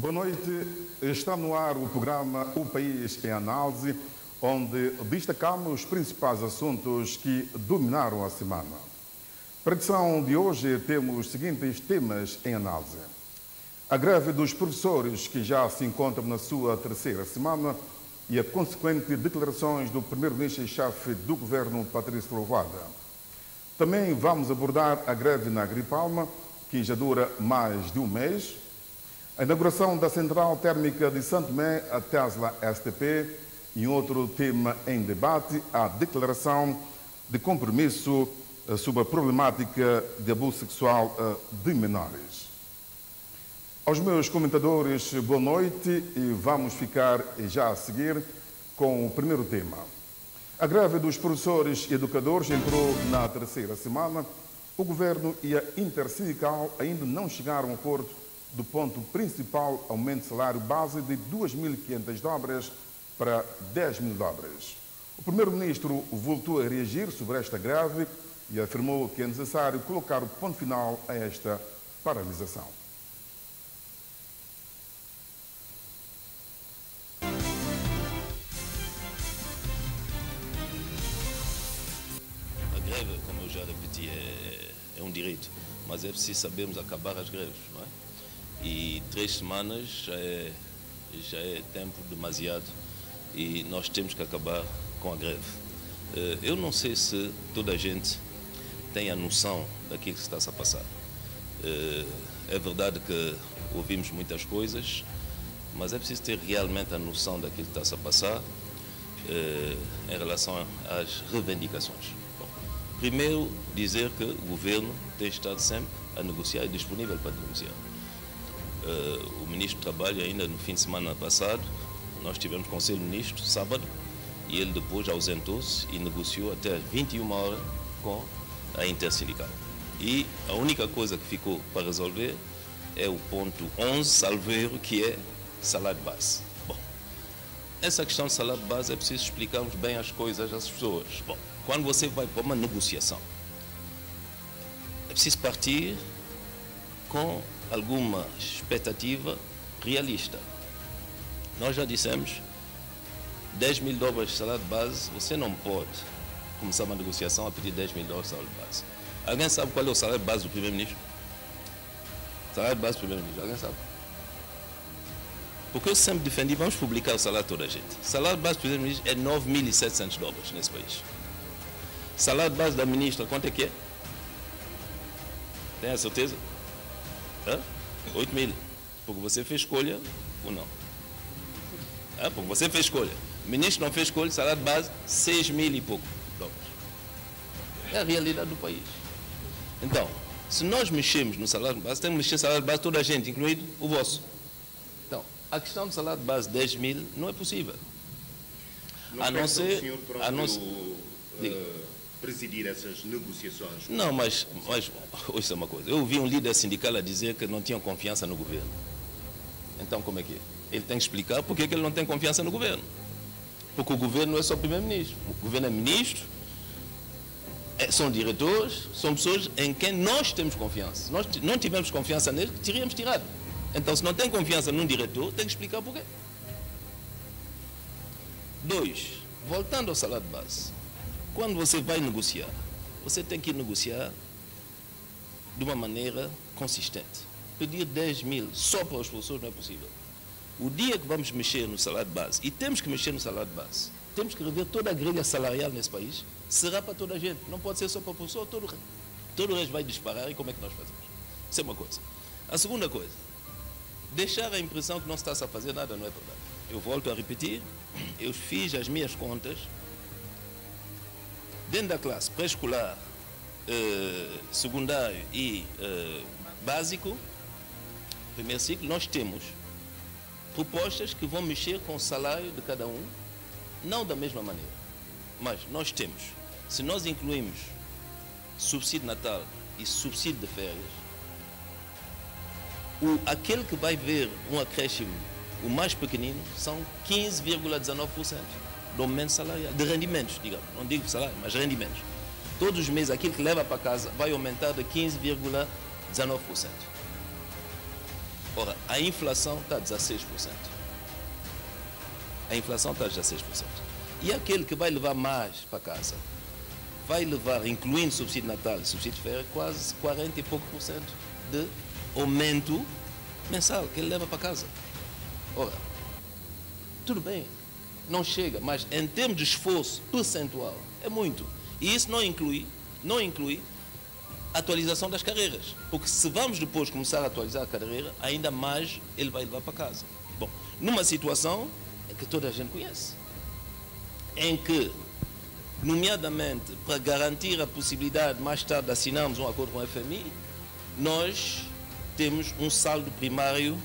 Boa noite. Está no ar o programa O País em Análise, onde destacamos os principais assuntos que dominaram a semana. Para a edição de hoje, temos os seguintes temas em análise. A greve dos professores, que já se encontram na sua terceira semana, e a consequente declarações do primeiro-ministro-chefe do governo, Patrício Trovoada. Também vamos abordar a greve na Agripalma, que já dura mais de um mês, a inauguração da Central Térmica de Santo Tomé, a Tesla STP, e outro tema em debate, a declaração de compromisso sobre a problemática de abuso sexual de menores. Aos meus comentadores, boa noite, e vamos ficar já a seguir com o primeiro tema. A greve dos professores e educadores entrou na terceira semana. O governo e a intersindical ainda não chegaram a um acordo do ponto principal aumento de salário base de 2.500 dobras para 10.000 dobras. O primeiro-ministro voltou a reagir sobre esta greve e afirmou que é necessário colocar o ponto final a esta paralisação. A greve, como eu já repeti, é um direito, mas é preciso sabermos acabar as greves, não é? E 3 semanas já é tempo demasiado e nós temos que acabar com a greve. Eu não sei se toda a gente tem a noção daquilo que está-se a passar. É verdade que ouvimos muitas coisas, mas é preciso ter realmente a noção daquilo que está-se a passar em relação às reivindicações. Bom, primeiro, dizer que o governo tem estado sempre a negociar e disponível para negociar. O Ministro do Trabalho, ainda no fim de semana passado, nós tivemos Conselho de Ministros, sábado, e ele depois ausentou-se e negociou até às 21 horas com a Intersindical. E a única coisa que ficou para resolver é o ponto 11, salvo erro, que é salário de base. Bom, essa questão de salário de base é preciso explicarmos bem as coisas às pessoas. Bom, quando você vai para uma negociação, é preciso partir com alguma expectativa realista. Nós já dissemos, 10.000 dobras de salário de base, você não pode começar uma negociação a pedir 10.000 dobras de salário de base. Alguém sabe qual é o salário de base do primeiro-ministro? Salário de base do primeiro-ministro, alguém sabe? Porque eu sempre defendi, vamos publicar o salário de toda a gente. Salário de base do primeiro-ministro é 9.700 dobras nesse país. Salário de base da ministra, quanto é que é? Tem a certeza? 8.000. Porque você fez escolha ou não? Porque você fez escolha. O ministro não fez escolha, salário de base, 6.000 e pouco dólares. É a realidade do país. Então, se nós mexemos no salário de base, temos que mexer no salário de base toda a gente, incluído o vosso. Então, a questão do salário de base, 10.000, não é possível. Não a não ser... o senhor próprio presidir essas negociações? Não, mas ouça uma coisa. Eu ouvi um líder sindical a dizer que não tinham confiança no governo. Então, como é que é? Ele tem que explicar por que ele não tem confiança no governo. Porque o governo não é só o primeiro-ministro. O governo é ministro, são diretores, são pessoas em quem nós temos confiança. Se nós não tivermos confiança neles, teríamos tirado. Então, se não tem confiança num diretor, tem que explicar por quê. 2. Voltando ao salário de base. Quando você vai negociar, você tem que negociar de uma maneira consistente. Pedir 10.000 só para os professores não é possível. O dia que vamos mexer no salário de base, e temos que mexer no salário de base, temos que rever toda a grelha salarial nesse país, será para toda a gente. Não pode ser só para o professor, todo o resto vai disparar, e como é que nós fazemos? Isso é uma coisa. A segunda coisa, deixar a impressão que não se está a fazer nada não é verdade. Eu volto a repetir, eu fiz as minhas contas. Dentro da classe pré-escolar, secundário e básico, primeiro ciclo, nós temos propostas que vão mexer com o salário de cada um, não da mesma maneira, mas nós temos, se nós incluímos subsídio de Natal e subsídio de férias, aquele que vai ver um acréscimo, o mais pequenino, são 15,19%. do aumento salarial, de rendimentos, digamos, não digo salário, mas rendimentos. Todos os meses, aquilo que leva para casa vai aumentar de 15,19%. Ora, a inflação está a 16%. A inflação está a 16%. E aquele que vai levar mais para casa, vai levar, incluindo subsídio de Natal e subsídio de férias, quase 40 e pouco por cento de aumento mensal que ele leva para casa. Ora, tudo bem, não chega, mas em termos de esforço percentual, é muito. E isso não inclui a atualização das carreiras. Porque se vamos depois começar a atualizar a carreira, ainda mais ele vai levar para casa. Bom, numa situação em que toda a gente conhece, em que, nomeadamente, para garantir a possibilidade mais tarde de assinarmos um acordo com a FMI, nós temos um saldo primário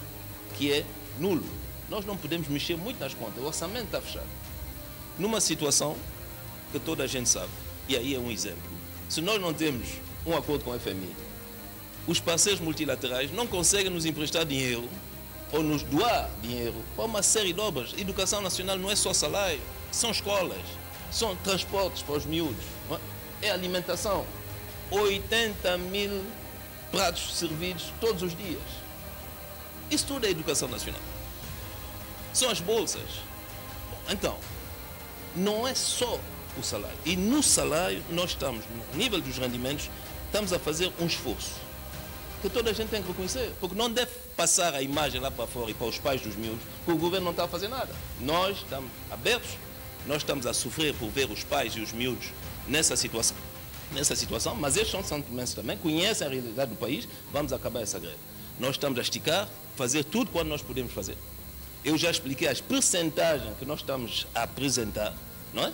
que é nulo. Nós não podemos mexer muito nas contas, o orçamento está fechado. Numa situação que toda a gente sabe, e aí é um exemplo, se nós não temos um acordo com a FMI, os parceiros multilaterais não conseguem nos emprestar dinheiro ou nos doar dinheiro para uma série de obras. Educação nacional não é só salário, são escolas, são transportes para os miúdos, é alimentação. 80 mil pratos servidos todos os dias. Isso tudo é educação nacional. São as bolsas. Bom, então, não é só o salário. E no salário, nós estamos, no nível dos rendimentos, estamos a fazer um esforço que toda a gente tem que reconhecer, porque não deve passar a imagem lá para fora e para os pais dos miúdos que o governo não está a fazer nada. Nós estamos abertos, nós estamos a sofrer por ver os pais e os miúdos nessa situação, mas estes são santomenses também, conhecem a realidade do país, vamos acabar essa greve. Nós estamos a esticar, fazer tudo quanto nós podemos fazer. Eu já expliquei as percentagens que nós estamos a apresentar, não é?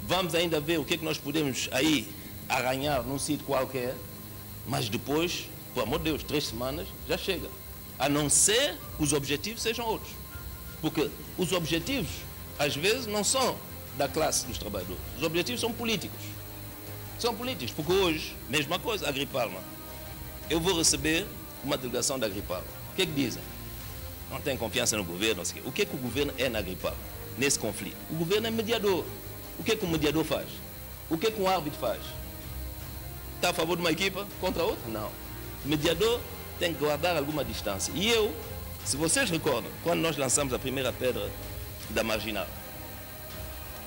Vamos ainda ver o que é que nós podemos aí arranhar num sítio qualquer, mas depois, por amor de Deus, 3 semanas já chega. A não ser que os objetivos sejam outros. Porque os objetivos, às vezes, não são da classe dos trabalhadores. Os objetivos são políticos. São políticos, porque hoje, mesma coisa, a Agripalma. Eu vou receber uma delegação da Agripalma. O que é que dizem? Não tem confiança no governo, não sei o quê. O que é que o governo é na Agripalma, nesse conflito? O governo é mediador. O que é que o mediador faz? O que é que um árbitro faz? Está a favor de uma equipa contra outra? Não. O mediador tem que guardar alguma distância. E eu, se vocês recordam, quando nós lançamos a primeira pedra da Marginal,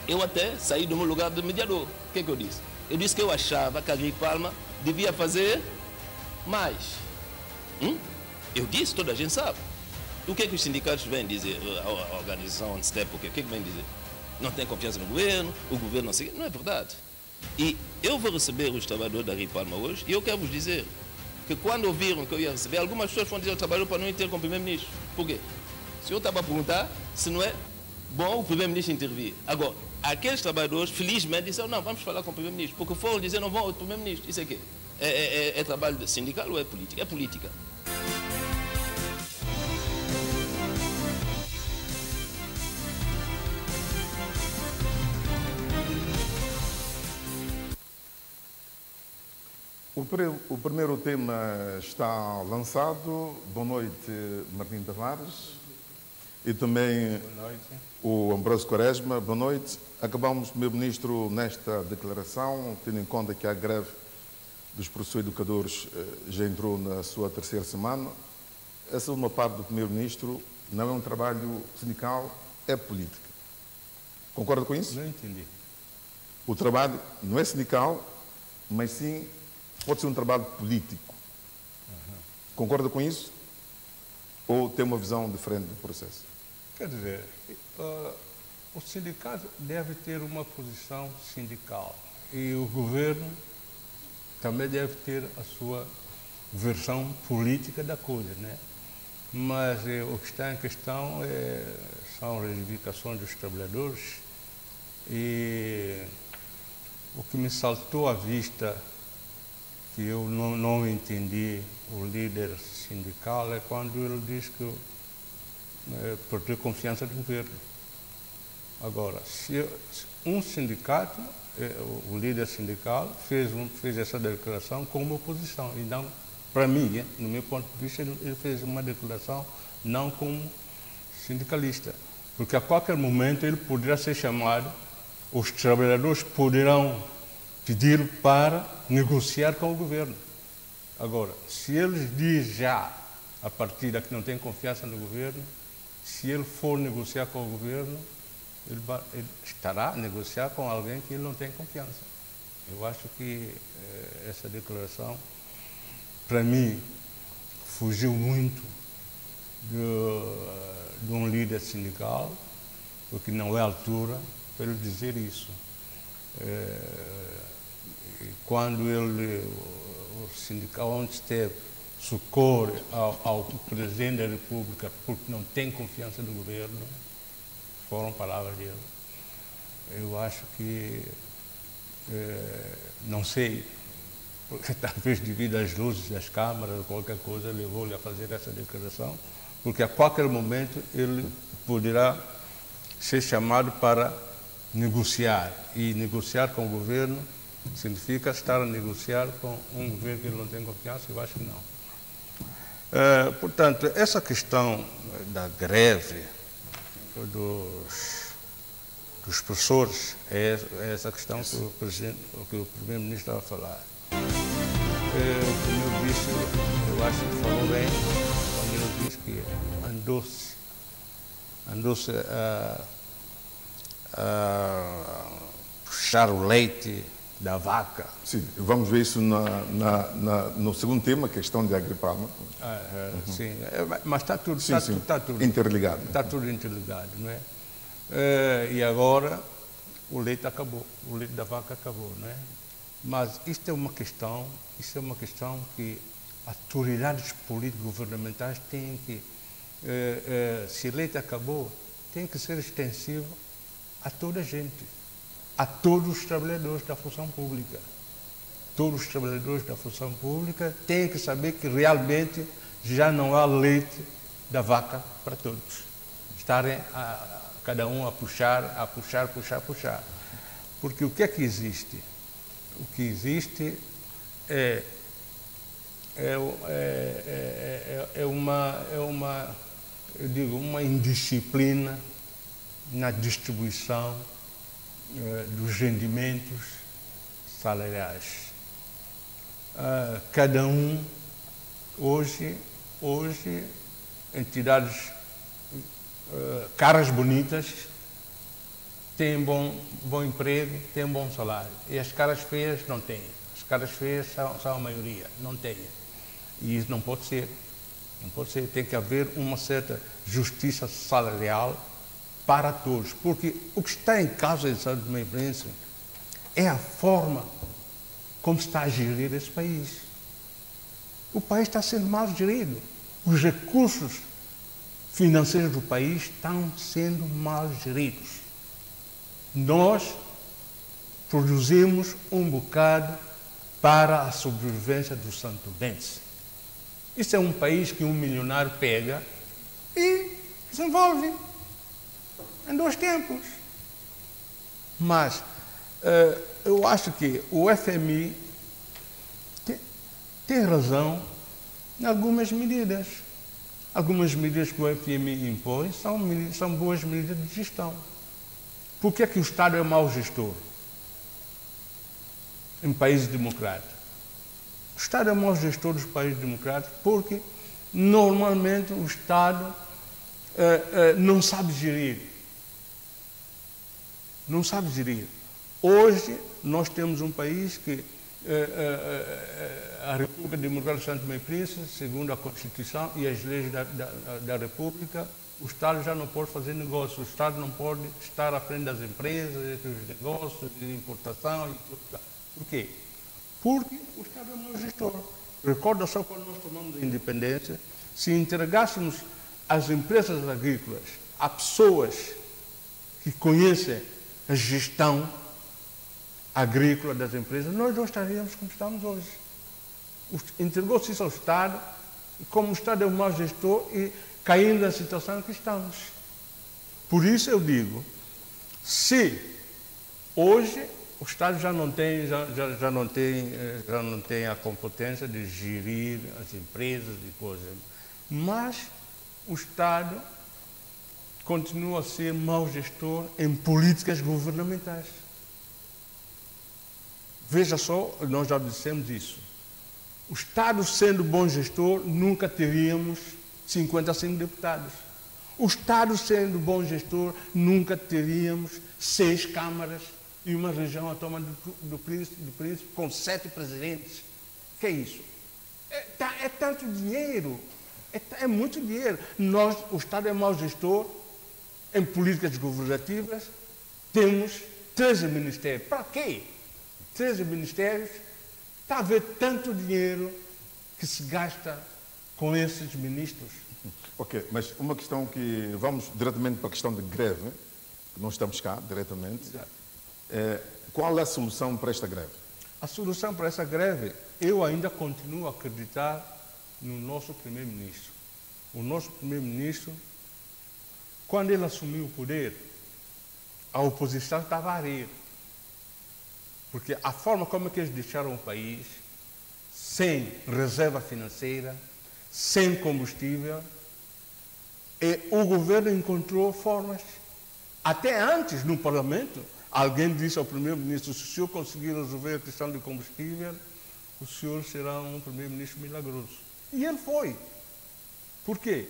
eu até saí do meu lugar de mediador. O que é que eu disse? Eu disse que eu achava que a Agripalma devia fazer mais. Eu disse, toda a gente sabe. O que é que os sindicatos vêm dizer? A organização Step, o que é que vem dizer? Não tem confiança no governo, o governo não sei. Não é verdade. E eu vou receber os trabalhadores da Agripalma hoje, e eu quero vos dizer que quando ouviram que eu ia receber, algumas pessoas vão dizer ao trabalhador para não ir ter com o primeiro-ministro. Por quê? O senhor estava a perguntar se não é bom o primeiro-ministro intervir. Agora, aqueles trabalhadores, felizmente, disseram, não, vamos falar com o primeiro-ministro, porque foram dizer, não vão ao primeiro-ministro. Isso é quê? É trabalho sindical ou é política? É política. O primeiro tema está lançado. Boa noite, Martim Tavares. E também o Ambrósio Quaresma. Boa noite. Acabamos, Primeiro-Ministro, nesta declaração, tendo em conta que a greve dos professores educadores já entrou na sua 3ª semana. Essa uma parte do Primeiro-Ministro não é um trabalho sindical, é política. Concorda com isso? Não entendi. O trabalho não é sindical, mas sim pode ser um trabalho político. Concorda com isso? Ou tem uma visão diferente do processo? Quer dizer, o sindicato deve ter uma posição sindical e o governo também deve ter a sua versão política da coisa, né? Mas o que está em questão são as reivindicações dos trabalhadores e o que me saltou à vista, que eu não entendi o líder sindical, é quando ele diz que por ter confiança no governo. Agora, se um sindicato, o líder sindical, fez essa declaração como oposição, e não, para mim, no meu ponto de vista, ele fez uma declaração não como sindicalista, porque a qualquer momento ele poderá ser chamado, os trabalhadores poderão pedir para negociar com o governo. Agora, se eles dizem já a partir daqui não tem confiança no governo, se ele for negociar com o governo, ele estará a negociar com alguém que ele não tem confiança. Eu acho que essa declaração, para mim, fugiu muito de um líder sindical, porque não é a altura para ele dizer isso. Quando o sindical onde esteve socorre ao Presidente da República porque não tem confiança no governo, foram palavras dele. Eu acho que, não sei, porque talvez devido às luzes das câmaras ou qualquer coisa, levou-lhe a fazer essa declaração, porque a qualquer momento ele poderá ser chamado para negociar. E negociar com o governo significa estar a negociar com um governo que ele não tem confiança. Eu acho que não. Portanto, essa questão da greve dos professores é essa questão que o Primeiro-Ministro estava a falar. O Primeiro-Ministro, eu acho que falou bem quando ele disse que andou-se a puxar o leite da vaca. Sim, vamos ver isso no segundo tema, questão de Agripalma. Sim, mas está tudo, está tudo interligado. Está tudo interligado, não é? E agora o leite acabou, o leite da vaca acabou, não é? Mas isto é uma questão que autoridades político-governamentais têm que, se o leite acabou, tem que ser extensivo a toda a gente, a todos os trabalhadores da função pública. Todos os trabalhadores da função pública têm que saber que realmente já não há leite da vaca para todos. Estarem cada um a puxar. Porque o que é que existe? O que existe é uma indisciplina na distribuição dos rendimentos salariais. Cada um, hoje entidades caras bonitas têm bom emprego, têm bom salário. E as caras feias não têm. As caras feias são a maioria, não têm. E isso não pode ser. Não pode ser. Tem que haver uma certa justiça salarial para todos. Porque o que está em causa em São Tomé e Príncipe é a forma como está a gerir esse país. O país está sendo mal gerido. Os recursos financeiros do país estão sendo mal geridos. Nós produzimos um bocado para a sobrevivência dos santomenses. Isso é um país que um milionário pega e desenvolve em 2 tempos. Mas eu acho que o FMI tem razão em algumas medidas. Algumas medidas que o FMI impõe são boas medidas de gestão. Por que é que o Estado é mau gestor em países democráticos? O Estado é mau gestor dos países democráticos porque, normalmente, o Estado não sabe gerir. Não sabe gerir. Hoje, nós temos um país que a República Democrática de São Tomé e Príncipe, segundo a Constituição e as leis da República, o Estado já não pode fazer negócio, o Estado não pode estar à frente das empresas, dos negócios, de importação e tudo. Por quê? Porque o Estado é um mau gestor. Recorda só quando nós tomamos a independência, se entregássemos as empresas agrícolas a pessoas que conhecem a gestão agrícola das empresas, nós não estaríamos como estamos hoje. Entregou-se isso ao Estado, e como o Estado é um mau gestor, e caindo na situação em que estamos. Por isso eu digo, se hoje o Estado já não tem a competência de gerir as empresas e coisas, mas o Estado continua a ser mau gestor em políticas governamentais. Veja só, nós já dissemos isso. O Estado sendo bom gestor, nunca teríamos 55 deputados. O Estado sendo bom gestor, nunca teríamos 6 câmaras e uma região autônoma do Príncipe com 7 presidentes. O que é isso? É tanto dinheiro, é muito dinheiro. O Estado é mau gestor em políticas governativas, temos 13 ministérios. Para quê? 13 ministérios, está a haver tanto dinheiro que se gasta com esses ministros. Ok, mas uma questão que... Vamos diretamente para a questão de greve, que nós estamos cá diretamente. Qual é a solução para esta greve? A solução para essa greve, eu ainda continuo a acreditar no nosso primeiro-ministro. O nosso primeiro-ministro, quando ele assumiu o poder, a oposição estava a rir. Porque a forma como é que eles deixaram o país, sem reserva financeira, sem combustível, e o governo encontrou formas. Até antes, no Parlamento, alguém disse ao primeiro-ministro: se o senhor conseguir resolver a questão do combustível, o senhor será um primeiro-ministro milagroso. E ele foi. Por quê?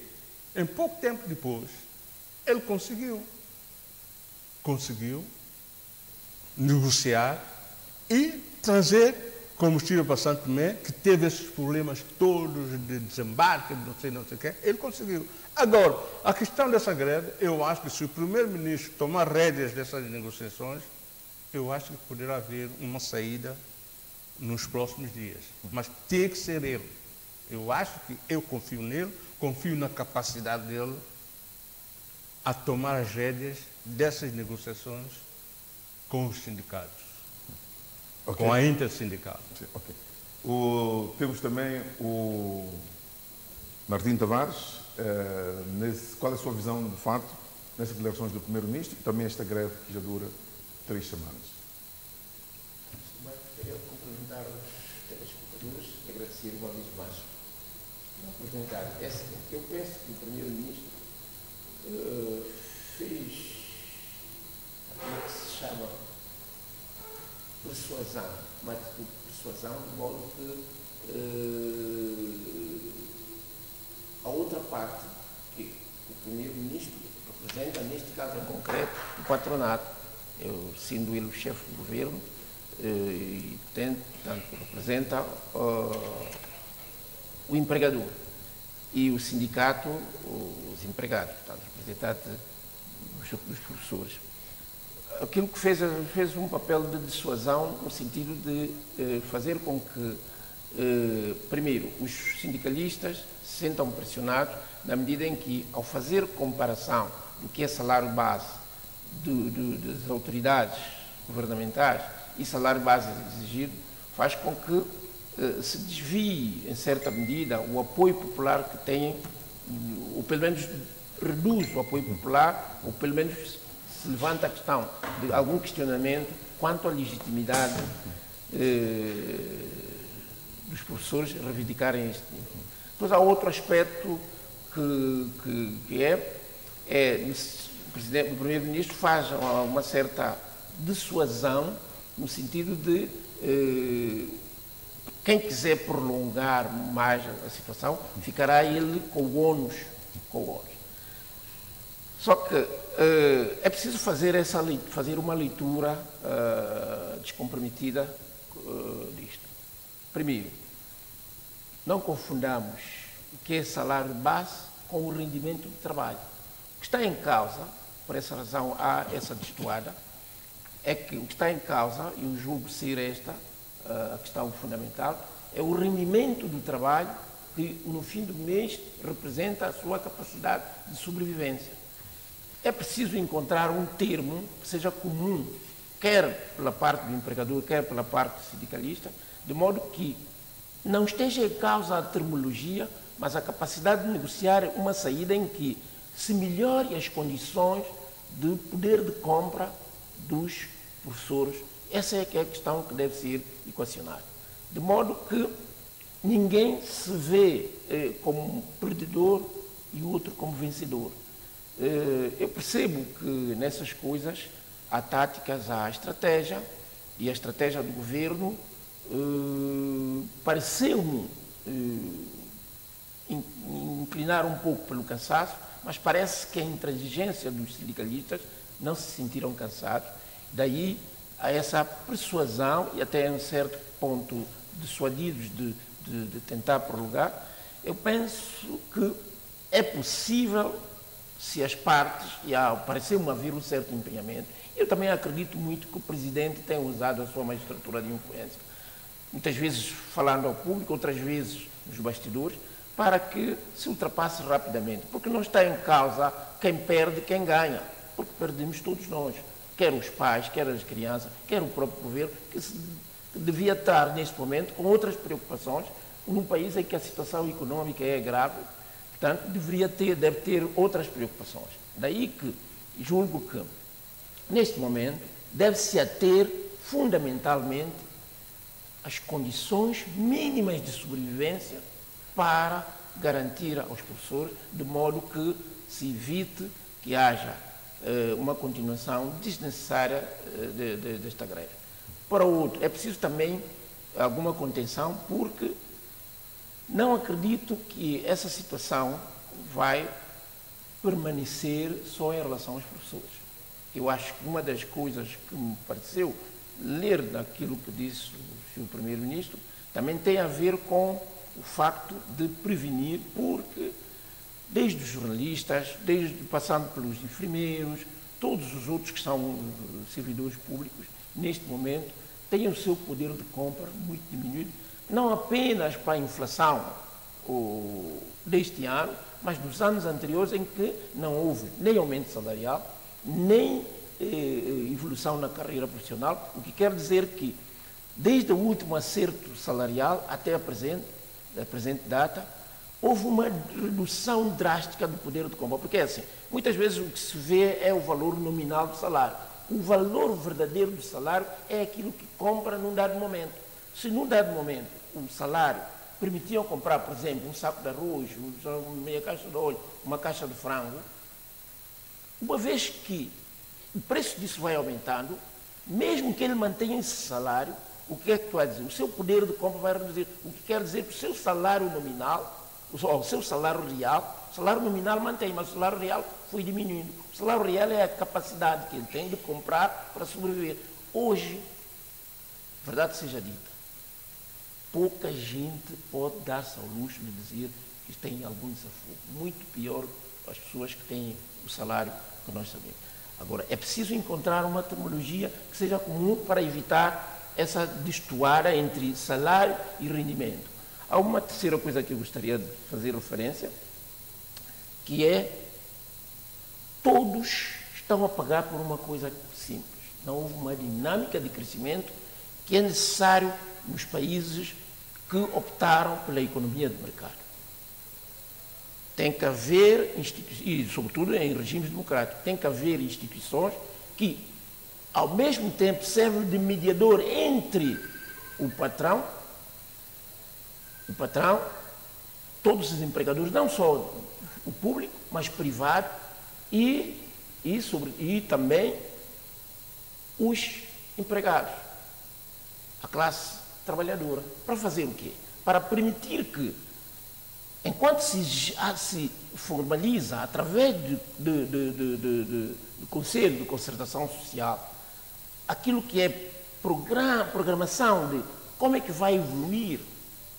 Em pouco tempo depois, ele conseguiu negociar e trazer combustível para Santo Tomé, que teve esses problemas todos de desembarque, não sei o que, ele conseguiu. Agora, a questão dessa greve, eu acho que se o primeiro-ministro tomar rédeas dessas negociações, eu acho que poderá haver uma saída nos próximos dias. Mas tem que ser ele. Eu confio nele, confio na capacidade dele a tomar as rédeas dessas negociações com os sindicatos. Okay. Com a intersindical. Okay. Temos também o Martim Tavares. Qual é a sua visão, de facto, nessas declarações do primeiro-ministro e também esta greve que já dura 3 semanas? Gostaria de cumprimentar os telespectadores e agradecer uma vez mais a oportunidade. Eu penso que o primeiro-ministro fez aquilo que se chama persuasão, uma atitude de persuasão, de modo que a outra parte, que o primeiro-ministro representa, neste caso em concreto, o patronato, eu sendo ele o chefe do governo, e portanto representa o empregador e o sindicato, os empregados, portanto, representante dos professores. Aquilo que fez um papel de dissuasão no sentido de fazer com que, primeiro, os sindicalistas se sintam pressionados na medida em que, ao fazer comparação do que é salário base das autoridades governamentais e salário base exigido, faz com que se desvie, em certa medida, o apoio popular que têm, ou pelo menos reduz o apoio popular, ou pelo menos se levanta a questão de algum questionamento quanto à legitimidade dos professores reivindicarem este nível. Depois há outro aspecto que o primeiro-ministro faz uma certa dissuasão no sentido de quem quiser prolongar mais a situação, ficará ele com o ônus. Só que é preciso fazer uma leitura descomprometida disto. Primeiro, não confundamos o que é salário base com o rendimento de trabalho. O que está em causa, por essa razão há essa destoada, é que o que está em causa, e eu julgo ser esta a questão fundamental, é o rendimento do trabalho que no fim do mês representa a sua capacidade de sobrevivência. É preciso encontrar um termo que seja comum, quer pela parte do empregador, quer pela parte do sindicalista, de modo que não esteja em causa a terminologia, mas a capacidade de negociar uma saída em que se melhore as condições de poder de compra dos professores. Essa é que é a questão que deve ser equacionada. De modo que ninguém se vê como perdedor e o outro como vencedor. Eu percebo que nessas coisas há táticas, há estratégia, e a estratégia do governo pareceu-me inclinar um pouco pelo cansaço, mas parece que a intransigência dos sindicalistas não se sentiram cansados. Daí a essa persuasão e até um certo ponto dissuadidos de tentar prorrogar. Eu penso que é possível, se as partes, e pareceu-me haver um certo empenhamento, eu também acredito muito que o Presidente tem usado a sua magistratura de influência, muitas vezes falando ao público, outras vezes nos bastidores, para que se ultrapasse rapidamente, porque não está em causa quem perde, quem ganha, porque perdemos todos nós, quer os pais, quer as crianças, quer o próprio governo, que devia estar neste momento com outras preocupações, num país em que a situação econômica é grave, portanto, deve ter outras preocupações. Daí que julgo que, neste momento, deve-se ater fundamentalmente as condições mínimas de sobrevivência para garantir aos professores, de modo que se evite que haja uma continuação desnecessária desta greve. Para o outro, é preciso também alguma contenção, porque não acredito que essa situação vai permanecer só em relação aos professores. Eu acho que uma das coisas que me pareceu ler daquilo que disse o Sr. Primeiro-Ministro também tem a ver com o facto de prevenir, porque desde os jornalistas, passando pelos enfermeiros, todos os outros que são servidores públicos, neste momento, têm o seu poder de compra muito diminuído, não apenas para a inflação deste ano, mas dos anos anteriores em que não houve nem aumento salarial, nem evolução na carreira profissional, o que quer dizer que, desde o último acerto salarial até a presente data, houve uma redução drástica do poder de compra, porque é assim, muitas vezes o que se vê é o valor nominal do salário. O valor verdadeiro do salário é aquilo que compra num dado momento. Se num dado momento o salário permitia comprar, por exemplo, um saco de arroz, meia caixa de óleo, uma caixa de frango, uma vez que o preço disso vai aumentando, mesmo que ele mantenha esse salário, o que é que tu vai dizer? O seu poder de compra vai reduzir. O que quer dizer que o seu salário nominal, o seu salário real, o salário nominal mantém, mas o salário real foi diminuindo. O salário real é a capacidade que ele tem de comprar para sobreviver. Hoje, verdade seja dita, pouca gente pode dar-se ao luxo de dizer que tem algum desafogo. Muito pior as pessoas que têm o salário que nós sabemos. Agora, é preciso encontrar uma terminologia que seja comum para evitar essa destoada entre salário e rendimento. Há uma terceira coisa que eu gostaria de fazer referência, que é todos estão a pagar por uma coisa simples. Não houve uma dinâmica de crescimento que é necessário nos países que optaram pela economia de mercado. Tem que haver, e sobretudo em regimes democráticos, tem que haver instituições que, ao mesmo tempo, servem de mediador entre o patrão, todos os empregadores, não só o público, mas privado, e também os empregados, a classe trabalhadora. Para fazer o quê? Para permitir que, enquanto se formaliza através do Conselho de Concertação Social aquilo que é programação de como é que vai evoluir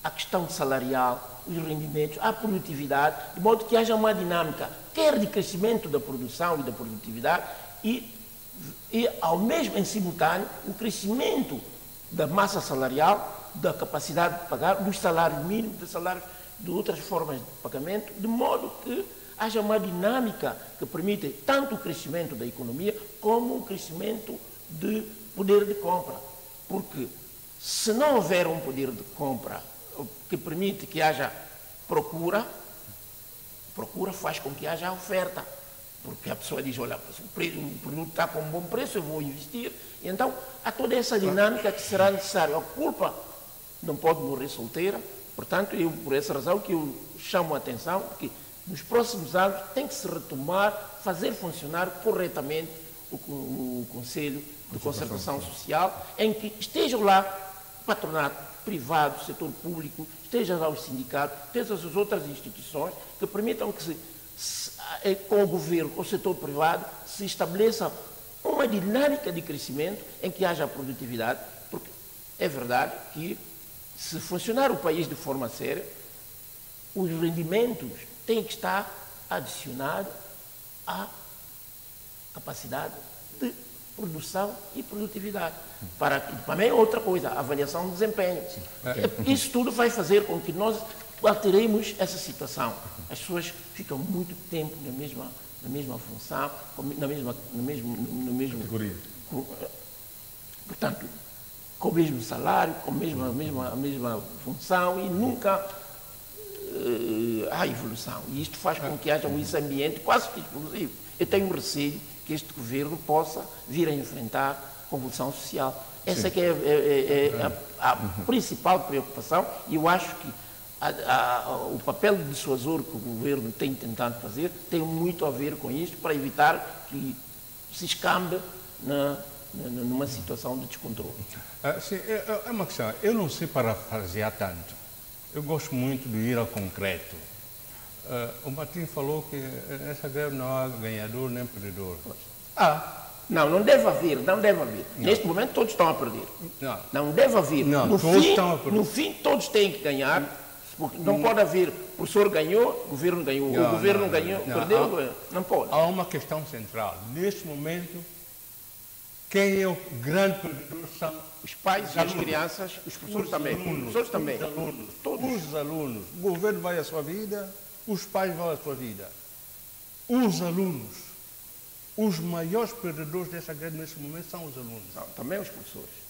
a questão salarial, os rendimentos, a produtividade, de modo que haja uma dinâmica, quer de crescimento da produção e da produtividade e ao mesmo em simultâneo, o crescimento da massa salarial, da capacidade de pagar, dos salários mínimos, dos salários de outras formas de pagamento, de modo que haja uma dinâmica que permita tanto o crescimento da economia como o crescimento de poder de compra. Porque se não houver um poder de compra que permite que haja procura faz com que haja oferta. Porque a pessoa diz, olha, o produto está com um bom preço, eu vou investir. E então, há toda essa dinâmica que será necessária. A culpa não pode morrer solteira. Portanto, por essa razão que eu chamo a atenção, que nos próximos anos tem que se retomar, fazer funcionar corretamente o Conselho de Concertação Social, em que estejam lá patronato, privado, setor público, esteja lá os sindicatos, esteja as outras instituições que permitam que com o governo, com o setor privado, se estabeleça uma dinâmica de crescimento em que haja produtividade, porque é verdade que se funcionar o país de forma séria, os rendimentos têm que estar adicionados à capacidade de produção e produtividade. Para que, também outra coisa, a avaliação do desempenho. Isso tudo vai fazer com que nós alteremos essa situação. As pessoas ficam muito tempo na mesma função, no mesmo categoria. Portanto, com o mesmo salário, com a mesma função e nunca há evolução. E isto faz com que haja esse ambiente quase que explosivo. Eu tenho receio que este governo possa vir a enfrentar convulsão social. Essa que é a principal preocupação, e eu acho que o papel dissuasor que o governo tem tentado fazer tem muito a ver com isto, para evitar que se escambe numa situação de descontrole. Sim, é uma questão. Eu não sei parafrasear tanto. Eu gosto muito de ir ao concreto. O Martim falou que nessa greve não há ganhador nem perdedor. Não deve haver, não deve haver. Não. Neste momento todos estão a perder. Não deve haver. Não, no fim todos têm que ganhar. Porque não pode haver, o professor ganhou, o governo ganhou, o governo ganhou, perdeu, não pode. Há uma questão central. Neste momento, quem é o grande perdedor são os pais e as crianças, os professores também. Os professores também. Os alunos. O governo vai à sua vida, os pais vão à sua vida. Os alunos. Os maiores perdedores dessa greve neste momento são os alunos. Não, também os professores.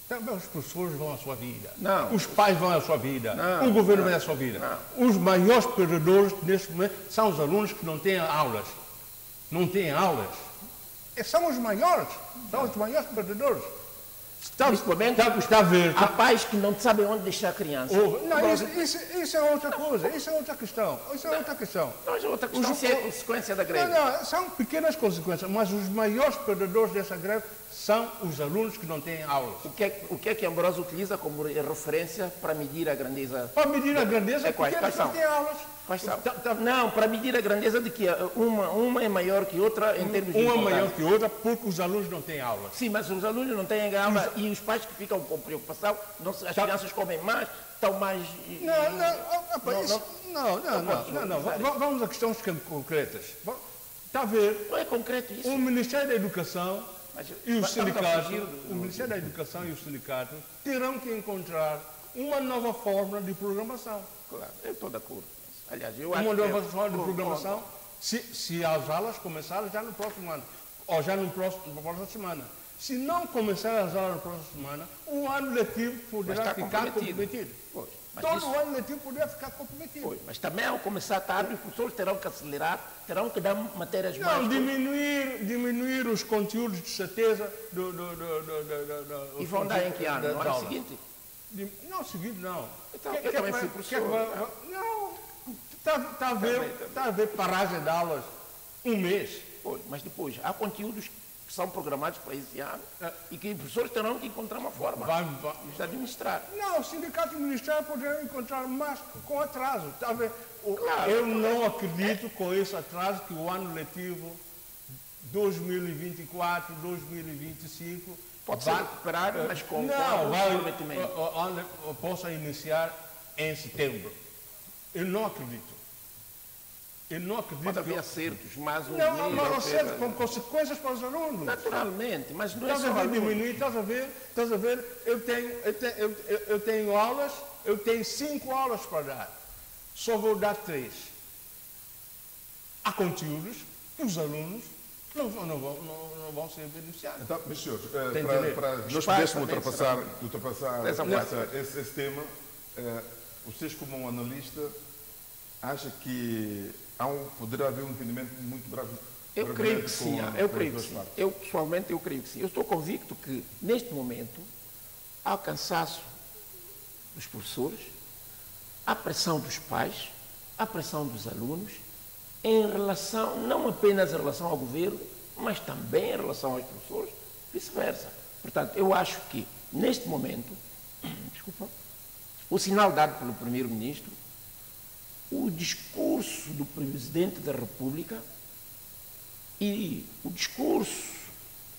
Também os professores vão à sua vida. Não. Os pais vão à sua vida. Não. O governo vai à sua vida. Não. Os maiores perdedores neste momento são os alunos que não têm aulas. Não têm aulas. São os maiores. São os maiores perdedores. Principalmente Está a ver. há pais que não sabem onde deixar a criança. Não, isso é outra coisa. Isso é outra questão. Isso é outra questão. Mas outra questão é a consequência da greve. Não, são pequenas consequências, mas os maiores perdedores dessa greve são os alunos que não têm aulas. O que é que Ambrósio utiliza como referência para medir a grandeza? Para medir a grandeza, porque eles não têm aulas. Quais são? Não, para medir a grandeza de que uma é maior que outra em termos de Uma é importância. maior que outra porque os alunos não têm aulas. Sim, mas os alunos não têm aula e os pais que ficam com preocupação, as crianças comem mais, estão mais... Não. Vamos a questões concretas. Está a ver? Não é concreto isso. O Ministério da Educação e os sindicatos, o Ministério da Educação e os sindicatos terão que encontrar uma nova forma de programação. Claro, eu estou de acordo. Aliás, eu acho uma nova forma de programação, se as aulas começarem já no próximo ano, ou já na próxima semana. Se não começar as aulas na próxima semana, o ano letivo poderá ficar comprometido. Todo o ano letivo poderá ficar comprometido. Mas também, ao começar tarde, os professores terão que acelerar, terão que dar matérias mais... Não, diminuir os conteúdos de certeza E vão dar em que ano? No ano seguinte? Não, seguinte não. Então, eu também fui professor. Não, está a ver paragem de aulas um mês. Mas depois, há conteúdos que são programados para esse ano e que os professores terão que encontrar uma forma de administrar. Não, os sindicatos ministeriais poderão encontrar, mas com atraso. Está a ver? Claro, eu não acredito com esse atraso que o ano letivo 2024, 2025 pode ser recuperado, mas com comprometimento. Possa iniciar em setembro. Eu não acredito. Pode haver acertos, mas não acertos com consequências para os alunos. Naturalmente, mas não é só diminuir. Estás a ver? Eu tenho aulas, eu tenho 5 aulas para dar. Só vou dar 3. Há conteúdos que os alunos não vão ser beneficiados. Então, meus senhores, para nós pudéssemos ultrapassar esse tema, vocês como um analista, acham que poderá haver um entendimento muito bravo? Eu creio que sim. Eu, pessoalmente, creio que sim. Eu estou convicto que, neste momento, há cansaço dos professores, há pressão dos pais, há pressão dos alunos, em relação, não apenas em relação ao governo, mas também em relação aos professores, vice-versa. Portanto, eu acho que, neste momento, o sinal dado pelo primeiro-ministro, o discurso do presidente da República e o discurso,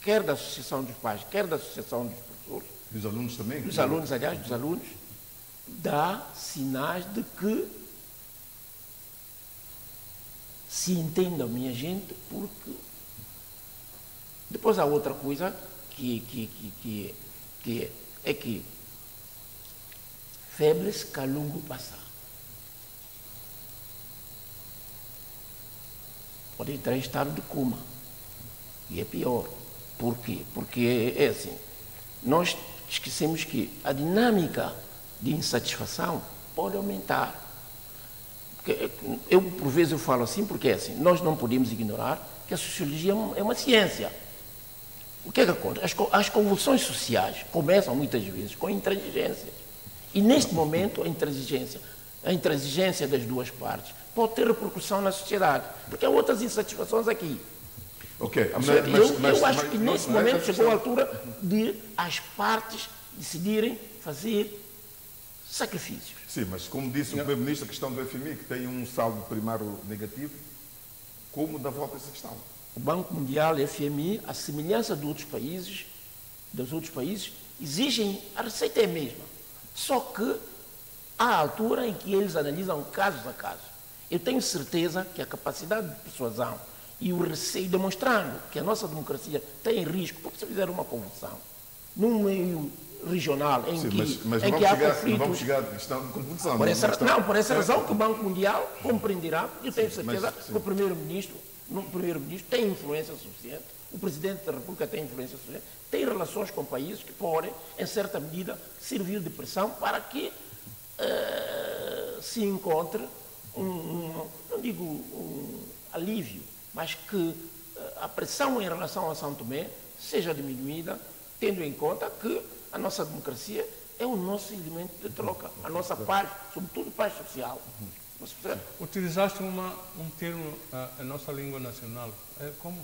quer da Associação dos Pais, quer da Associação dos Professores, Dos alunos também? dos alunos, aliás, dos alunos, dá sinais de que se entenda, minha gente, porque depois há outra coisa que é que febres calungo passar. Pode entrar em estado de coma. E é pior. Por quê? Porque é assim, nós esquecemos que a dinâmica de insatisfação pode aumentar. Eu, por vezes, eu falo assim, porque é assim, nós não podemos ignorar que a sociologia é uma ciência. O que é que acontece? As convulsões sociais começam, muitas vezes, com intransigências. E, neste momento, a intransigência das duas partes pode ter repercussão na sociedade, porque há outras insatisfações aqui. Ok, Eu acho que nesse momento chegou a altura de as partes decidirem fazer sacrifícios. Sim, mas como disse o Primeiro-Ministro, a questão do FMI, que tem um saldo primário negativo, como dá volta a essa questão? O Banco Mundial e o FMI, a semelhança dos outros países, exigem, a receita é a mesma. Só que há a altura em que eles analisam casos a caso. Eu tenho certeza que a capacidade de persuasão e o receio, demonstrando que a nossa democracia tem risco, porque se fizer uma convulsão num meio regional em que há conflitos... Não vamos chegar à questão de convulsão. Por essa razão que o Banco Mundial compreenderá, eu tenho certeza que o Primeiro-Ministro tem influência suficiente, o Presidente da República tem influência suficiente, tem relações com países que podem, em certa medida, servir de pressão para que se encontre não digo um alívio, mas que a pressão em relação a São Tomé seja diminuída, tendo em conta que a nossa democracia é o nosso elemento de troca, a nossa paz, sobretudo paz social. Utilizaste um termo, a nossa língua nacional, como?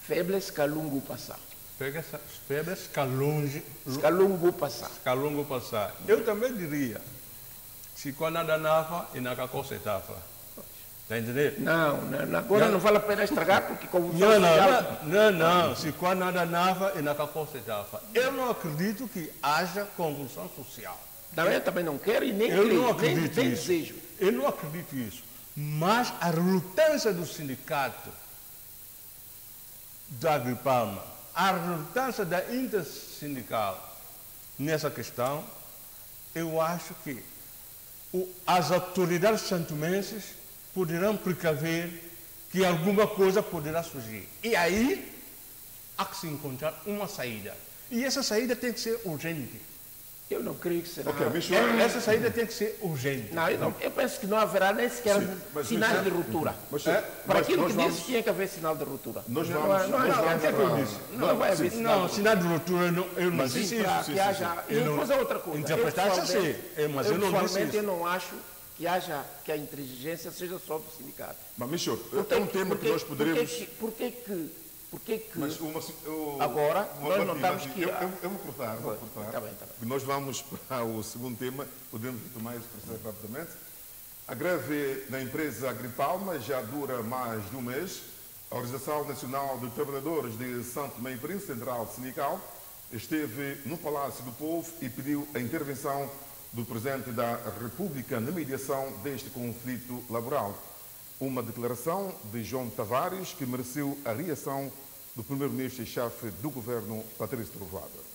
Febles calungo passar. Febles calungo passar. Calungo passar. Eu também diria, se quando nada nava e na cacoça etapa. Está entendendo? Não, agora não vale a pena estragar, porque convulsão Não, se quando nada nava e na cacoça etapa. Eu não acredito que haja convulsão social. Eu também não quero e nem desejo. Eu não acredito nisso. Mas a relutância do sindicato da Agripalma, a relutância da intersindical nessa questão, eu acho que as autoridades santomenses poderão precaver que alguma coisa poderá surgir. E aí há que se encontrar uma saída. E essa saída tem que ser urgente. Eu não creio que será. Essa saída tem que ser urgente. Eu penso que não haverá nem sequer sinais de ruptura. Para aquilo que disse, tinha que haver sinal de ruptura. Não vai haver sinal. Não, sinal de ruptura, eu não disse isso. E depois é outra coisa. Interpretar-se assim. Mas eu não disse isso. Eu não acho que a inteligência seja só do sindicato. Mas, Michel, é um tema que nós poderemos... Mas agora nós notamos que... Eu vou cortar. Tá bem. Nós vamos para o segundo tema, podemos retomar esse processo rapidamente. A greve na empresa Agripalma já dura mais de um mês. A Organização Nacional de Trabalhadores de São Tomé e Príncipe, Central Sindical, esteve no Palácio do Povo e pediu a intervenção do Presidente da República na mediação deste conflito laboral. Uma declaração de João Tavares que mereceu a reação do Primeiro-Ministro e chefe do Governo, Patrício Trovoada.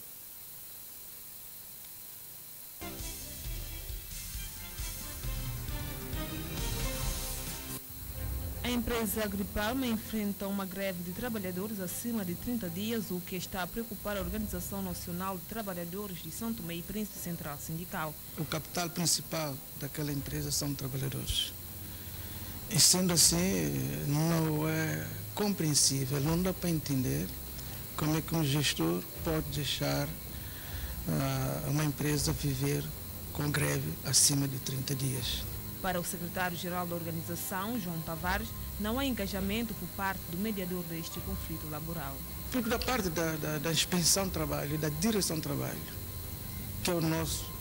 A empresa Agripalma enfrenta uma greve de trabalhadores acima de 30 dias, o que está a preocupar a Organização Nacional de Trabalhadores de São Tomé e Príncipe, Central Sindical. O capital principal daquela empresa são trabalhadores. E sendo assim, não é compreensível, não dá para entender como é que um gestor pode deixar uma empresa viver com greve acima de 30 dias. Para o secretário-geral da organização, João Tavares, não há engajamento por parte do mediador deste conflito laboral. Porque da parte da inspeção do trabalho e da direção do trabalho, que é o nosso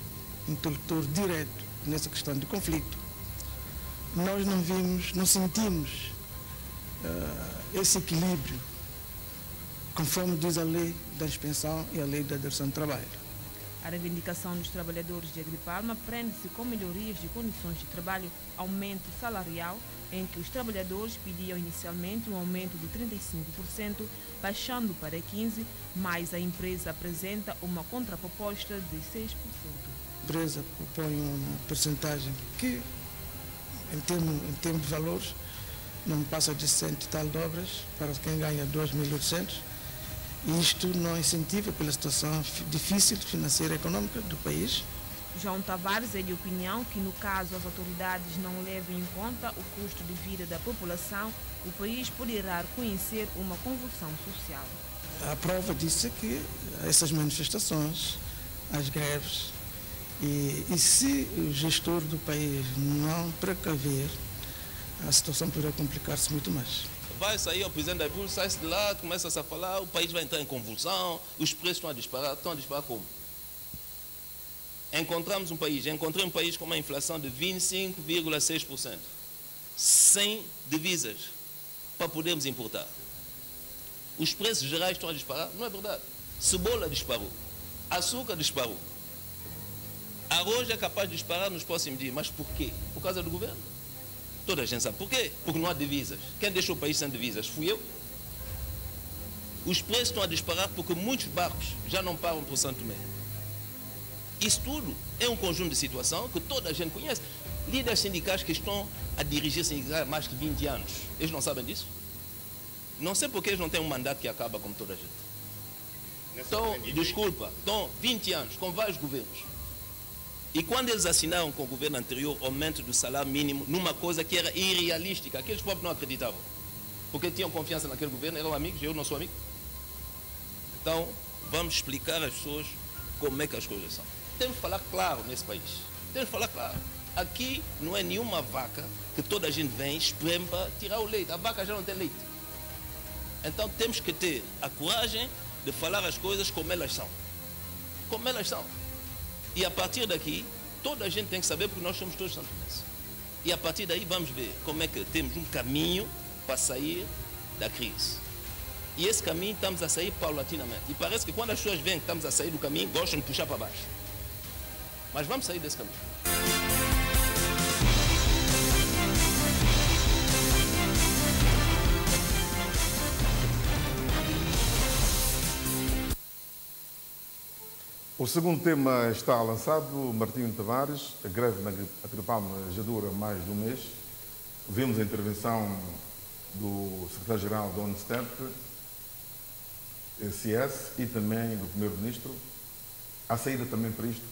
interlocutor direto nessa questão de conflito, nós não vimos, não sentimos esse equilíbrio, conforme diz a lei da inspeção e a lei da direção de trabalho. A reivindicação dos trabalhadores de Agripalma prende-se com melhorias de condições de trabalho, aumento salarial, em que os trabalhadores pediam inicialmente um aumento de 35%, baixando para 15%, mas a empresa apresenta uma contraproposta de 6%. A empresa propõe uma percentagem que, em termos de valores, não passa de 100 e tal dobras para quem ganha 2.800. E isto não incentiva pela situação difícil financeira e econômica do país. João Tavares é de opinião que, no caso as autoridades não levem em conta o custo de vida da população, o país poderá conhecer uma convulsão social. A prova disso é que essas manifestações, as greves, e se o gestor do país não precaver, a situação poderá complicar-se muito mais. Vai sair o presidente da República, sai de lá, começa-se a falar, o país vai entrar em convulsão, os preços estão a disparar como? Encontrei um país com uma inflação de 25,6%, sem divisas para podermos importar. Os preços gerais estão a disparar? Não é verdade. Cebola disparou, açúcar disparou, arroz é capaz de disparar nos próximos dias, mas por quê? Por causa do governo. Toda a gente sabe por quê? Porque não há divisas. Quem deixou o país sem divisas? Fui eu. Os preços estão a disparar porque muitos barcos já não param por Santo Tomé. Isso tudo é um conjunto de situação que toda a gente conhece. Líderes sindicais que estão a dirigir sindicais há mais de 20 anos, eles não sabem disso? Não sei porque eles não têm um mandato que acaba como toda a gente. Então, desculpa, estão 20 anos com vários governos. E quando eles assinaram com o governo anterior o aumento do salário mínimo numa coisa que era irrealística, aqueles próprios não acreditavam, porque tinham confiança naquele governo, eram amigos, eu não sou amigo. Então, vamos explicar às pessoas como é que as coisas são. Temos que falar claro nesse país. Temos que falar claro. Aqui não é nenhuma vaca que toda a gente vem, espreme para tirar o leite. A vaca já não tem leite. Então, temos que ter a coragem de falar as coisas como elas são. Como elas são. E a partir daqui, toda a gente tem que saber, porque nós somos todos santomenses. E a partir daí vamos ver como é que temos um caminho para sair da crise. E esse caminho estamos a sair paulatinamente. E parece que quando as pessoas veem que estamos a sair do caminho, gostam de puxar para baixo. Mas vamos sair desse caminho. O segundo tema está lançado, Martinho Tavares. A greve na Agripalma já dura mais de um mês. Vimos a intervenção do secretário-geral da ONUSTEP, CS, e também do primeiro-ministro. A saída também para isto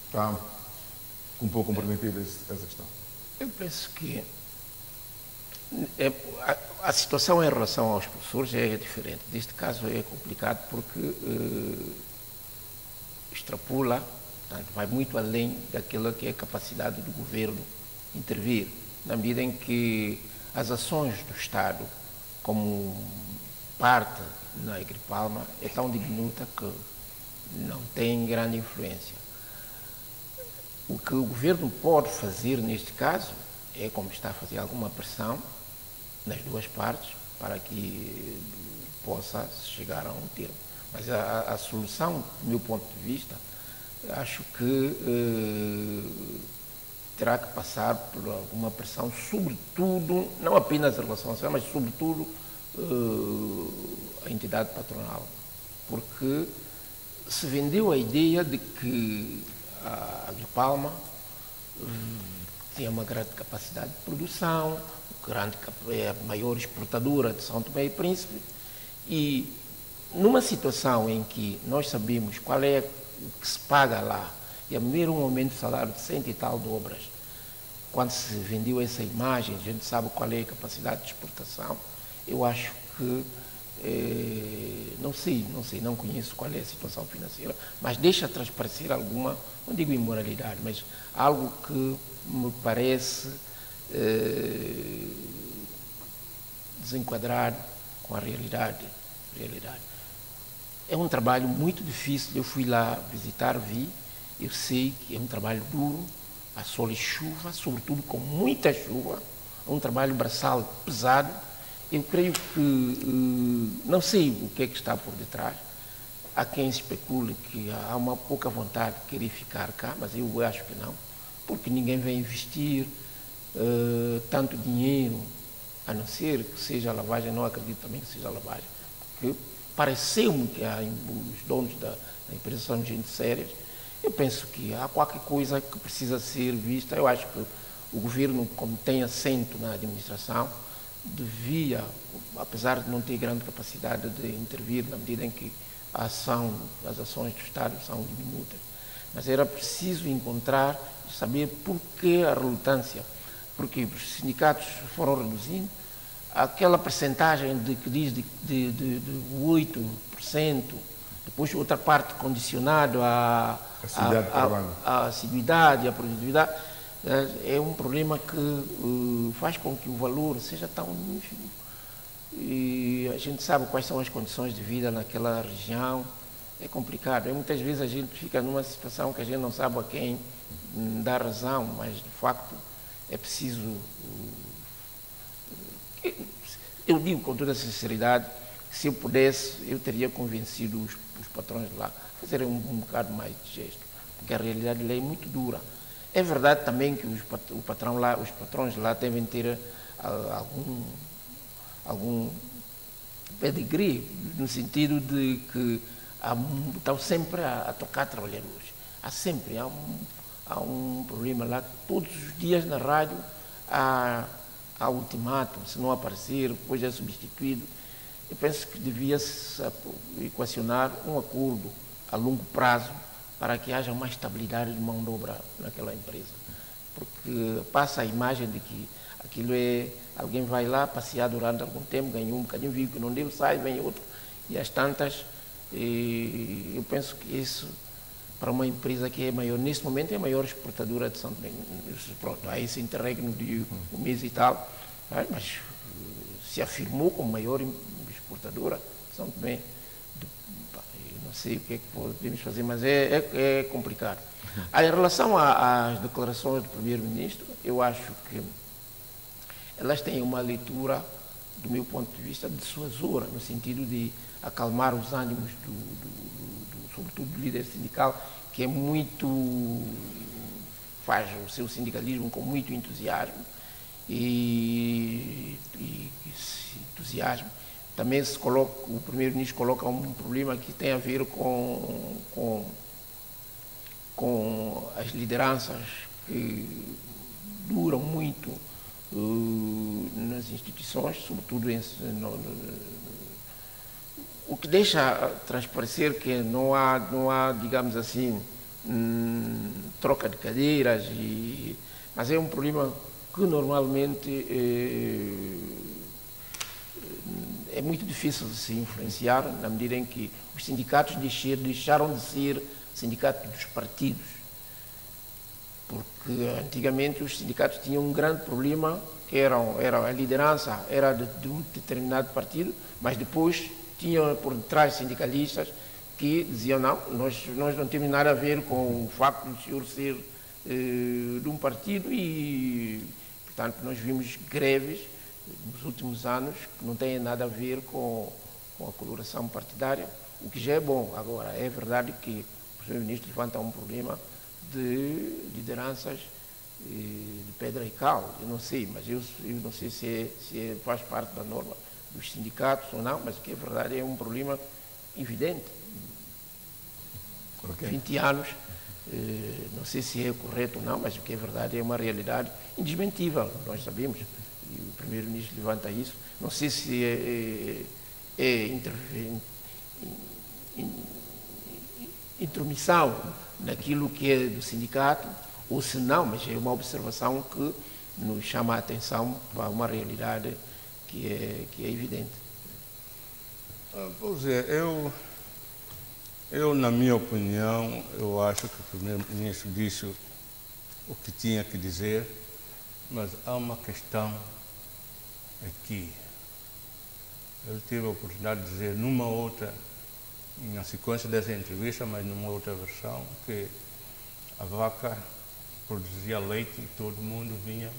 está um pouco comprometida essa questão. Eu penso que a situação em relação aos professores é diferente. Neste caso é complicado porque extrapola, portanto, vai muito além daquilo que é a capacidade do governo intervir, na medida em que as ações do Estado, como parte na Agripalma, é tão diminuta que não tem grande influência. O que o governo pode fazer neste caso é, como está a fazer, alguma pressão nas duas partes para que possa chegar a um termo. Mas a solução, do meu ponto de vista, acho que terá que passar por alguma pressão, sobretudo, não apenas em relação a isso, mas sobretudo a entidade patronal. Porque se vendeu a ideia de que a Agripalma tinha uma grande capacidade de produção, é a maior exportadora de São Tomé e Príncipe, e numa situação em que nós sabemos qual é o que se paga lá, e a meio um aumento de salário de 100 e tal dobras, quando se vendeu essa imagem, a gente sabe qual é a capacidade de exportação, eu acho que, não conheço qual é a situação financeira, mas deixa transparecer alguma, não digo imoralidade, mas algo que me parece desenquadrado com a realidade. É um trabalho muito difícil, eu fui lá visitar, vi, Eu sei que é um trabalho duro, a sol e chuva, sobretudo com muita chuva, é um trabalho braçal pesado. Eu creio que, não sei o que é que está por detrás. Há quem especule que há uma pouca vontade de querer ficar cá, mas eu acho que não, porque ninguém vai investir tanto dinheiro, a não ser que seja lavagem. Não acredito também que seja lavagem, porque pareceu-me que os donos da empresa são gente sérias. Eu penso que há qualquer coisa que precisa ser vista. Eu acho que o governo, como tem assento na administração, devia, apesar de não ter grande capacidade de intervir na medida em que as ações do Estado são diminutas, mas era preciso encontrar e saber por que a relutância, porque os sindicatos foram reduzindo, aquela percentagem que diz de 8%, depois outra parte condicionada à assiduidade, à produtividade, é um problema que faz com que o valor seja tão ínfimo. E a gente sabe quais são as condições de vida naquela região. É complicado. E muitas vezes a gente fica numa situação que a gente não sabe a quem dar razão, mas de facto é preciso. Eu digo com toda a sinceridade que se eu pudesse, eu teria convencido os patrões de lá a fazerem um bocado mais de gesto, porque a realidade lá é muito dura. É verdade também que os patrões lá devem ter algum pedigree, no sentido de que estão sempre a tocar trabalhadores. Há um problema lá, todos os dias na rádio há ultimátum, se não aparecer, depois é substituído. Eu penso que devia-se equacionar um acordo a longo prazo para que haja uma estabilidade de mão de obra naquela empresa. Porque passa a imagem de que aquilo é... Alguém vai lá passear durante algum tempo, ganha um bocadinho, viu que não deu, sai, vem outro. E as tantas, eu penso que isso, para uma empresa que é maior, nesse momento é a maior exportadora de São Tomé. Pronto, há esse interregno de um mês e tal, mas se afirmou como maior exportadora de São Tomé. Eu não sei o que é que podemos fazer, mas é complicado. Em relação às declarações do Primeiro-Ministro, eu acho que elas têm uma leitura, do meu ponto de vista, dissuasora, no sentido de acalmar os ânimos, sobretudo do líder sindical, que faz o seu sindicalismo com muito entusiasmo e entusiasmo. Também o Primeiro-Ministro coloca um problema que tem a ver com as lideranças que duram muito nas instituições, sobretudo o que deixa transparecer que não há, digamos assim, troca de cadeiras, mas é um problema que normalmente é muito difícil de se influenciar, na medida em que os sindicatos deixaram de ser sindicatos dos partidos. Porque antigamente os sindicatos tinham um grande problema, que era a liderança era de um determinado partido, mas depois tinham por trás sindicalistas que diziam: não, nós não temos nada a ver com o facto do senhor ser de um partido, e portanto nós vimos greves nos últimos anos que não têm nada a ver com a coloração partidária, o que já é bom. Agora, é verdade que o Primeiro-Ministro levanta um problema de lideranças de pedra e cal. Eu não sei, mas eu não sei se faz parte da norma dos sindicatos ou não, mas o que é verdade é um problema evidente. Okay. 20 anos, não sei se é correto ou não, mas o que é verdade é uma realidade indesmentível, nós sabemos, e o Primeiro-Ministro levanta isso. Não sei se é intromissão naquilo que é do sindicato, ou se não, mas é uma observação que nos chama a atenção para uma realidade que é evidente. Pois é, eu, na minha opinião, eu acho que o Primeiro-Ministro disse o que tinha que dizer, mas há uma questão aqui. Eu tive a oportunidade de dizer na sequência dessa entrevista, mas numa outra versão, que a vaca produzia leite e todo mundo vinha,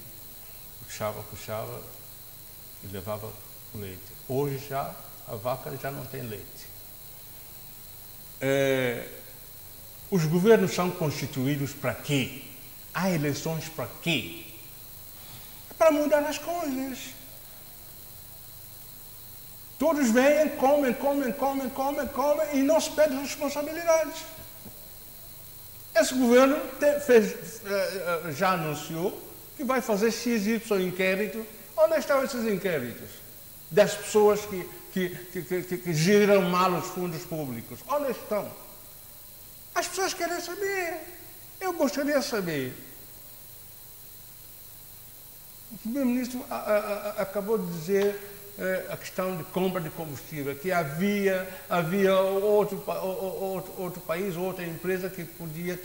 puxava e levava o leite. Hoje já a vaca já não tem leite. Os governos são constituídos para quê? Há eleições para quê? Para mudar as coisas. Todos vêm, comem e não se pedem responsabilidades. Esse governo já anunciou que vai fazer XY inquérito. Onde estão esses inquéritos? Das pessoas que geram mal os fundos públicos. Onde estão? As pessoas querem saber. Eu gostaria de saber. O primeiro-ministro acabou de dizer a questão de compra de combustível, que havia outro país, outra empresa que podia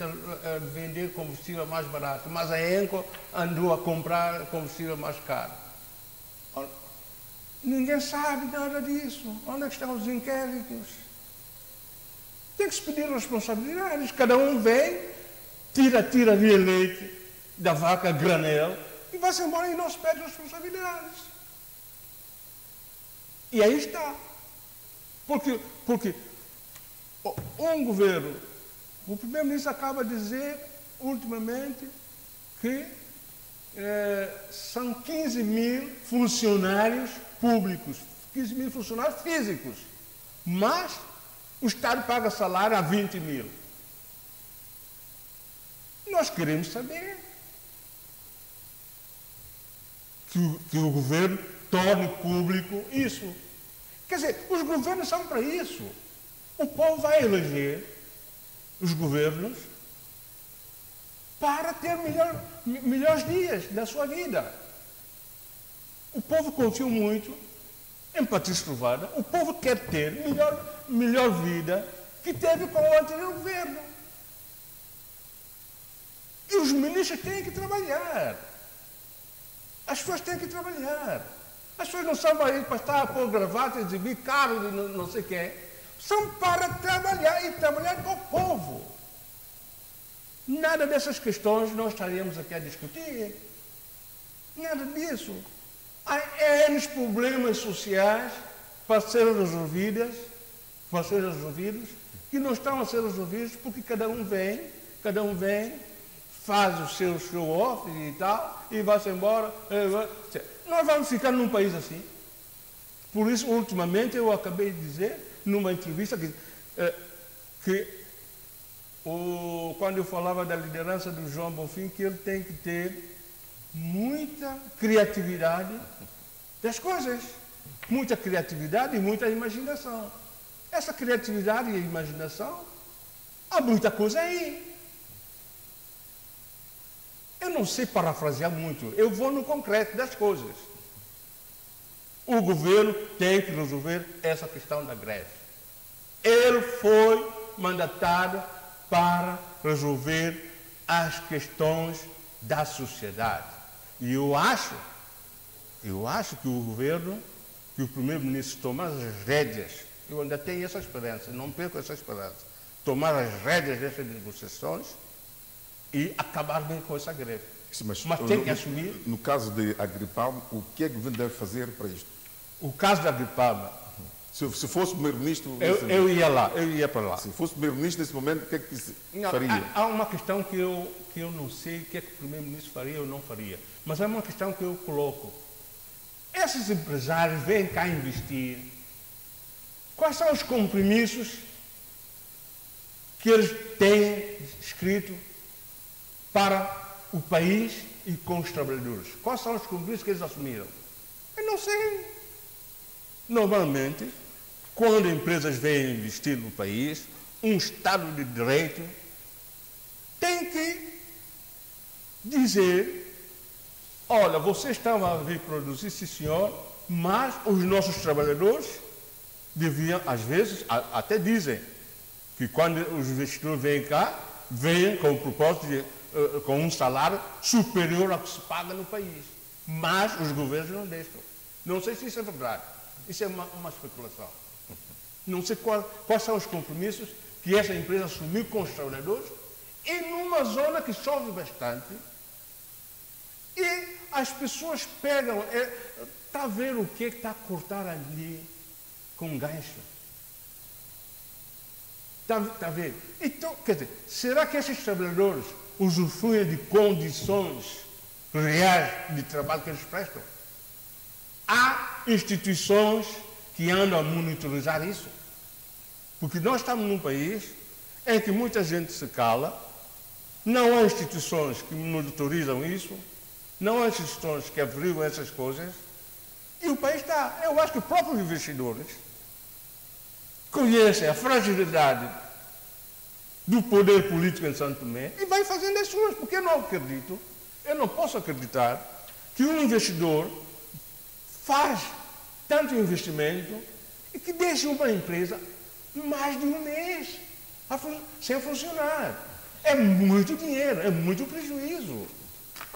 vender combustível mais barato, mas a ENCO andou a comprar combustível mais caro. Ninguém sabe nada disso. Onde é que estão os inquéritos? Tem que se pedir responsabilidades. Cada um vem, tira de leite da vaca granel e vai-se embora e não se pede responsabilidades. E aí está. Porque um governo, o primeiro-ministro acaba de dizer ultimamente que são 15 mil funcionários públicos, 15 mil funcionários físicos, mas o Estado paga salário a 20 mil. Nós queremos saber que o governo torne público isso. Quer dizer, os governos são para isso. O povo vai eleger os governos para ter melhores dias da sua vida. O povo confiou muito em Patrício Trovoada. O povo quer ter melhor vida que teve com o anterior governo. E os ministros têm que trabalhar. As pessoas têm que trabalhar. As pessoas não são para estar a pôr gravata, exibir carro, não sei o quê. São para trabalhar e trabalhar com o povo. Nada dessas questões nós estaríamos aqui a discutir. Nada disso. Há N problemas sociais para serem resolvidos, que não estão a ser resolvidos porque cada um vem, faz o seu show-off e tal, e vai-se embora. Nós vamos ficar num país assim. Por isso, ultimamente, eu acabei de dizer, numa entrevista, quando eu falava da liderança do João Bonfim, que ele tem que ter muita criatividade das coisas. Muita criatividade e muita imaginação. Essa criatividade e imaginação, há muita coisa aí. Eu não sei parafrasear muito, eu vou no concreto das coisas. O governo tem que resolver essa questão da greve. Ele foi mandatado para resolver as questões da sociedade. E eu acho que o governo, que o primeiro-ministro tomar as rédeas, eu ainda tenho essa esperança, não perco essa esperança, tomar as rédeas dessas negociações e acabar bem com essa greve. Mas tem que assumir. No caso de Agripalma, o que é que o governo deve fazer para isto? O caso de Agripalma. Se fosse o primeiro-ministro. Eu ia para lá. Se fosse o primeiro-ministro nesse momento, o que é que faria? Há uma questão que eu não sei o que é que o primeiro-ministro faria ou não faria. Mas é uma questão que eu coloco. Esses empresários vêm cá investir. Quais são os compromissos que eles têm escrito para o país e com os trabalhadores? Quais são os compromissos que eles assumiram? Eu não sei. Normalmente, quando empresas vêm investir no país, um Estado de Direito tem que dizer: olha, vocês estavam a vir produzir, sim senhor, mas os nossos trabalhadores deviam, às vezes, até dizem que quando os investidores vêm cá, vêm com o propósito de com um salário superior ao que se paga no país. Mas os governos não deixam. Não sei se isso é verdade. Isso é uma especulação. Não sei quais são os compromissos que essa empresa assumiu com os trabalhadores e numa zona que chove bastante, e as pessoas pegam, está a ver o que está a cortar ali com gancho? Está a ver? Então, quer dizer, será que esses trabalhadores usufruem de condições reais de trabalho que eles prestam? Há instituições que andam a monitorizar isso. Porque nós estamos num país em que muita gente se cala, não há instituições que monitorizam isso, não há instituições que averiguam essas coisas, e o país está. Eu acho que os próprios investidores conhecem a fragilidade do poder político em Santo Tomé e vai fazendo as suas, porque eu não posso acreditar que um investidor faz tanto investimento e que deixa uma empresa mais de um mês sem funcionar. É muito dinheiro, é muito prejuízo.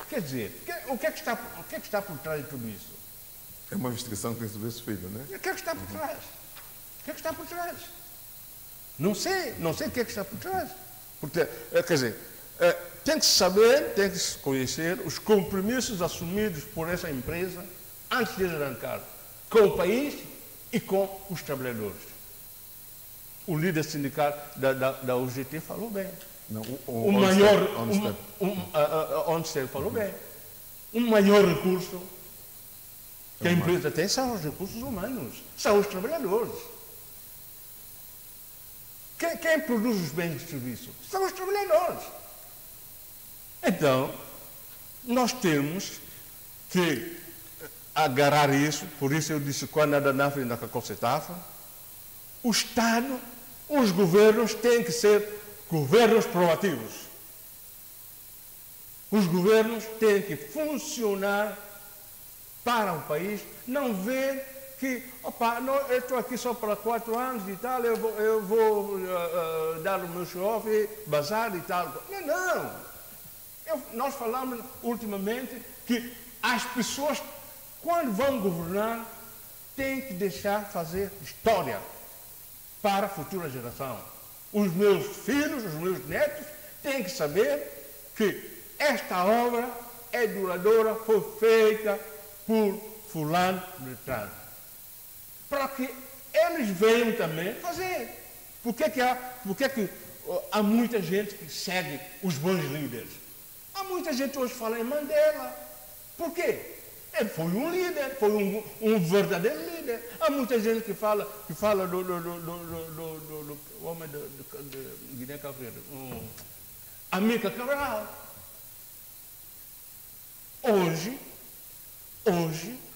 Quer dizer, o que é que está por trás de tudo isso? É uma investigação que tem sido esse filho, né? O que é que está por trás? O que é que está por trás? Não sei o que é que está por trás. Porque, quer dizer, tem que saber, tem que se conhecer os compromissos assumidos por essa empresa antes de arrancar com o país e com os trabalhadores. O líder sindical da UGT falou bem. Não, onde falou bem. O maior recurso que a empresa tem são os recursos humanos, são os trabalhadores. Quem produz os bens de serviço? São os trabalhadores. Então, nós temos que agarrar isso, por isso eu disse quando a Danaf ainda cacocetava, o Estado, os governos têm que ser governos proativos. Os governos têm que funcionar para o país, não ver que, eu estou aqui só para 4 anos e tal, eu vou dar o meu show-off, bazar e tal. Não. Nós falamos ultimamente que as pessoas, quando vão governar, têm que deixar fazer história para a futura geração. Os meus filhos, os meus netos, têm que saber que esta obra é duradoura, foi feita por fulano de tal. Para que eles venham também fazer. Por que há muita gente que segue os bons líderes? Há muita gente hoje fala em Mandela. Por quê? Ele foi um líder, foi um verdadeiro líder. Há muita gente que fala do homem de Guiné-Cabo Verde, Amílcar Cabral. Hoje,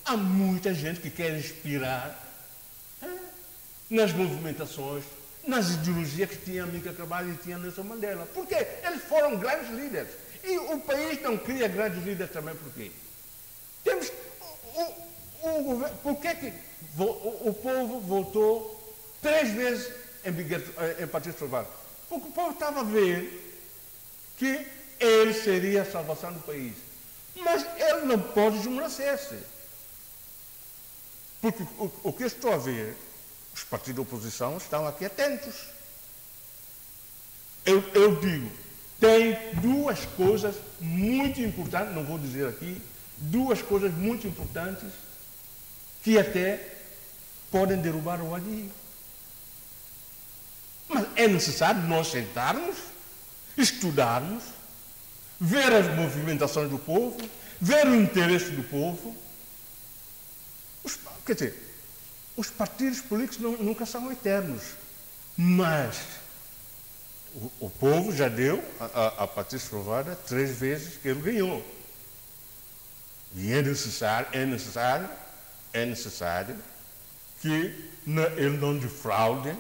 há muita gente que quer inspirar nas movimentações, nas ideologias que tinha Amílcar Cabral e tinha Nelson Mandela. Por quê? Eles foram grandes líderes. E o país não cria grandes líderes também por quê? Temos por que o povo votou 3 vezes em Patrício Carvalho? Porque o povo estava a ver que ele seria a salvação do país. Mas ele não pode esmorecer-se. Porque o que eu estou a ver, os partidos da oposição estão aqui atentos. Eu digo, tem 2 coisas muito importantes, não vou dizer aqui, 2 coisas muito importantes que até podem derrubar o Wadi. Mas é necessário nós sentarmos, estudarmos, ver as movimentações do povo, ver o interesse do povo. Quer dizer, os partidos políticos nunca são eternos, mas o povo já deu a Patrício Trovoada 3 vezes que ele ganhou. E é necessário que ele não defraude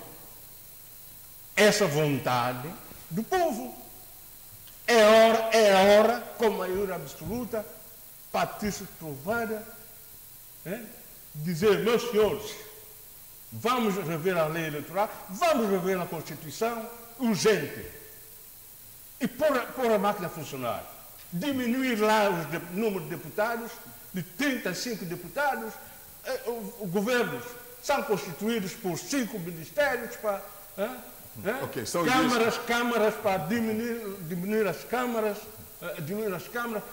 essa vontade do povo. É a hora, com maioria absoluta, Patrício Trovoada dizer, meus senhores, vamos rever a lei eleitoral, vamos rever a Constituição, urgente. E pôr a máquina a funcionar. Diminuir lá o número de deputados, de 35 deputados. Os governos são constituídos por 5 ministérios Ok, são câmaras para diminuir as câmaras,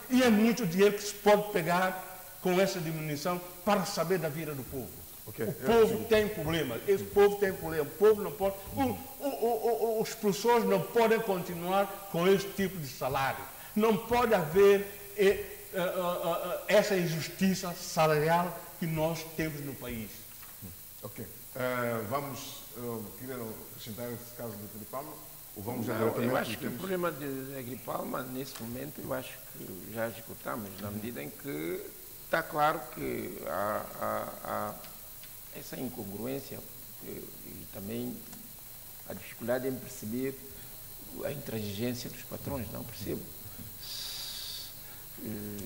e é muito dinheiro que se pode pegar com essa diminuição para saber da vida do povo. Okay. O povo tem problema, esse povo tem problema, o povo não pode, os professores não podem continuar com esse tipo de salário. Não pode haver essa injustiça salarial que nós temos no país. Ok. Queria acrescentar esse caso de Agripalma? Ou vamos já diretamente? Eu acho que o problema de Agripalma, nesse momento, eu acho que já esgotamos, na medida em que está claro que há essa incongruência e também a dificuldade em perceber a intransigência dos patrões, não percebo.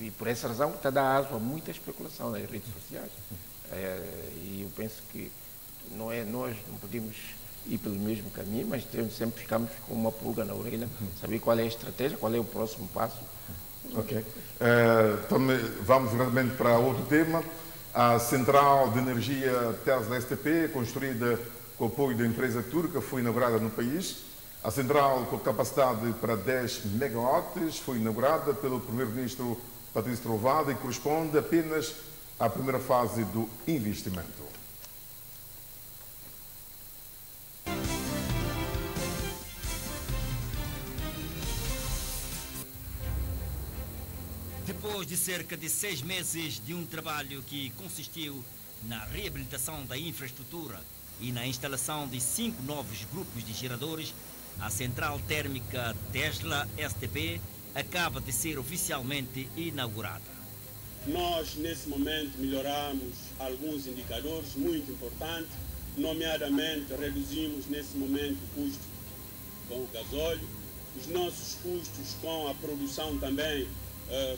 E por essa razão está a dar aso a muita especulação nas redes sociais. E eu penso que nós não podemos ir pelo mesmo caminho, mas sempre ficamos com uma pulga na orelha, saber qual é a estratégia, qual é o próximo passo. Ok. Também vamos realmente para outro tema. A central de energia Tesla STP, construída com o apoio da empresa turca, foi inaugurada no país. A central, com capacidade para 10 megawatts, foi inaugurada pelo primeiro-ministro Patrício Trovoada e corresponde apenas à primeira fase do investimento. Depois de cerca de 6 meses de um trabalho que consistiu na reabilitação da infraestrutura e na instalação de 5 novos grupos de geradores, a central térmica Tesla STP acaba de ser oficialmente inaugurada. Nós, nesse momento, melhoramos alguns indicadores muito importantes, nomeadamente reduzimos, nesse momento, o custo com o gasóleo, os nossos custos com a produção também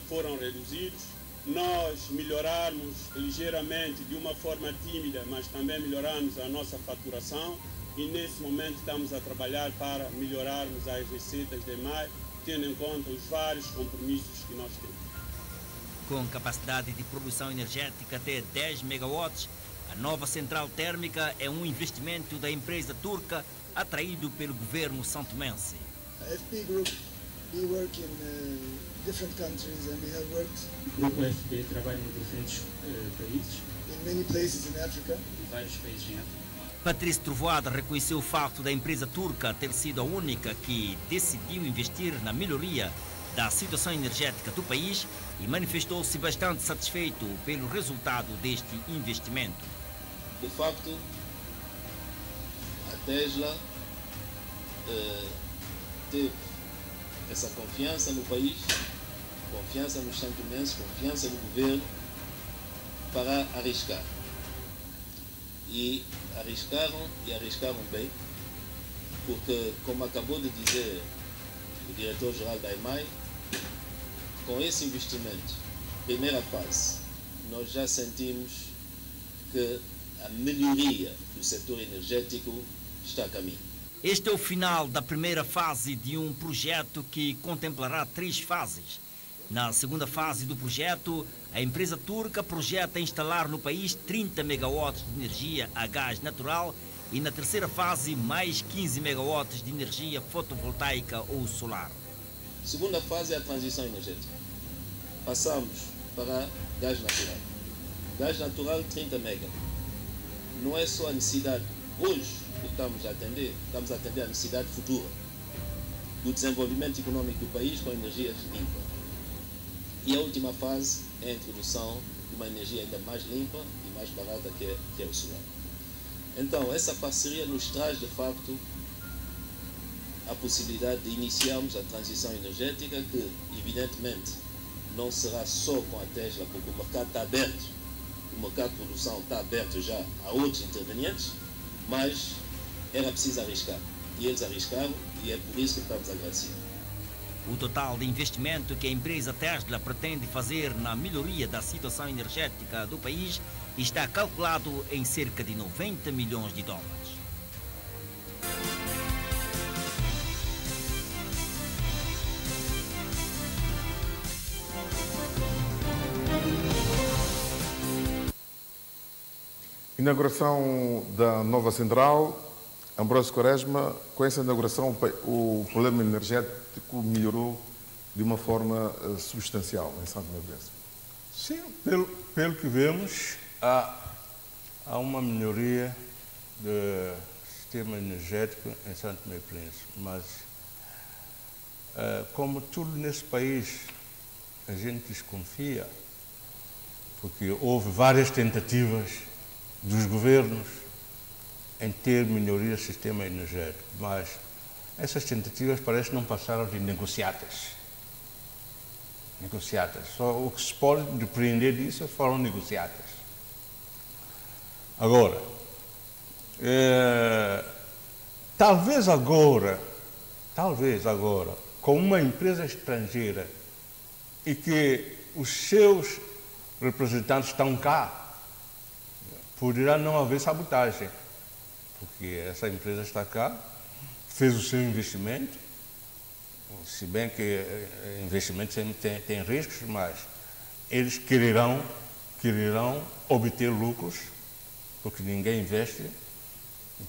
foram reduzidos, nós melhorarmos ligeiramente, de uma forma tímida, mas também melhoramos a nossa faturação e nesse momento estamos a trabalhar para melhorarmos as receitas de maio, tendo em conta os vários compromissos que nós temos. Com capacidade de produção energética até 10 megawatts, a nova central térmica é um investimento da empresa turca atraído pelo governo santomense. A FP Group, we work in different countries and we have worked. O grupo FP trabalha em diferentes países. In many places in Africa. Em vários países em África. Patrício Trovoada reconheceu o facto da empresa turca ter sido a única que decidiu investir na melhoria da situação energética do país e manifestou-se bastante satisfeito pelo resultado deste investimento. De facto, a Tesla teve essa confiança no país, confiança nos santomenses, confiança no governo para arriscar. E arriscaram bem, porque, como acabou de dizer o diretor-geral da EMAI, com esse investimento, primeira fase, nós já sentimos que a melhoria do setor energético está a caminho. Este é o final da primeira fase de um projeto que contemplará 3 fases. Na segunda fase do projeto, a empresa turca projeta instalar no país 30 megawatts de energia a gás natural e na terceira fase mais 15 megawatts de energia fotovoltaica ou solar. Segunda fase é a transição energética. Passamos para gás natural. Gás natural 30 mega. Não é só a necessidade hoje que estamos a atender a necessidade futura do desenvolvimento econômico do país com energias limpas. E a última fase é a introdução de uma energia ainda mais limpa e mais barata que é o solar. Então, essa parceria nos traz, de facto, a possibilidade de iniciarmos a transição energética que, evidentemente, não será só com a Tesla, porque o mercado está aberto, o mercado de produção está aberto já a outros intervenientes, mas era preciso arriscar. E eles arriscaram e é por isso que estamos agradecidos. O total de investimento que a empresa Tesla pretende fazer na melhoria da situação energética do país está calculado em cerca de 90 milhões de dólares. Inauguração da nova central. Ambrósio Quaresma, com essa inauguração, o problema energético melhorou de uma forma substancial em Santo Tomé e Príncipe. Sim, pelo que vemos, há uma melhoria do sistema energético em Santo Tomé e Príncipe, mas como tudo nesse país, a gente desconfia, porque houve várias tentativas dos governos em ter melhoria do sistema energético, mas essas tentativas parecem não passaram de negociatas. Só o que se pode depreender disso foram negociatas. Agora, talvez agora, com uma empresa estrangeira e que os seus representantes estão cá, poderá não haver sabotagem, porque essa empresa está cá, fez o seu investimento, se bem que investimento sempre tem riscos, mas eles quererão obter lucros, porque ninguém investe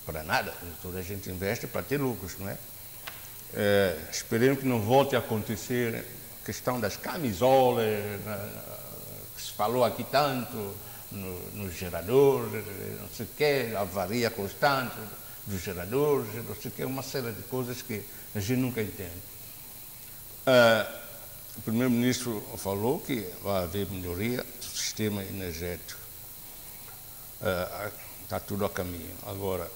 para nada, toda a gente investe para ter lucros, não é? Esperemos que não volte a acontecer a questão das camisolas, que se falou aqui tanto, no gerador, não sei o quê, avaria constante dos geradores, não sei o quê, uma série de coisas que a gente nunca entende. O primeiro-ministro falou que vai haver melhoria do sistema energético. Está tudo a caminho. Agora,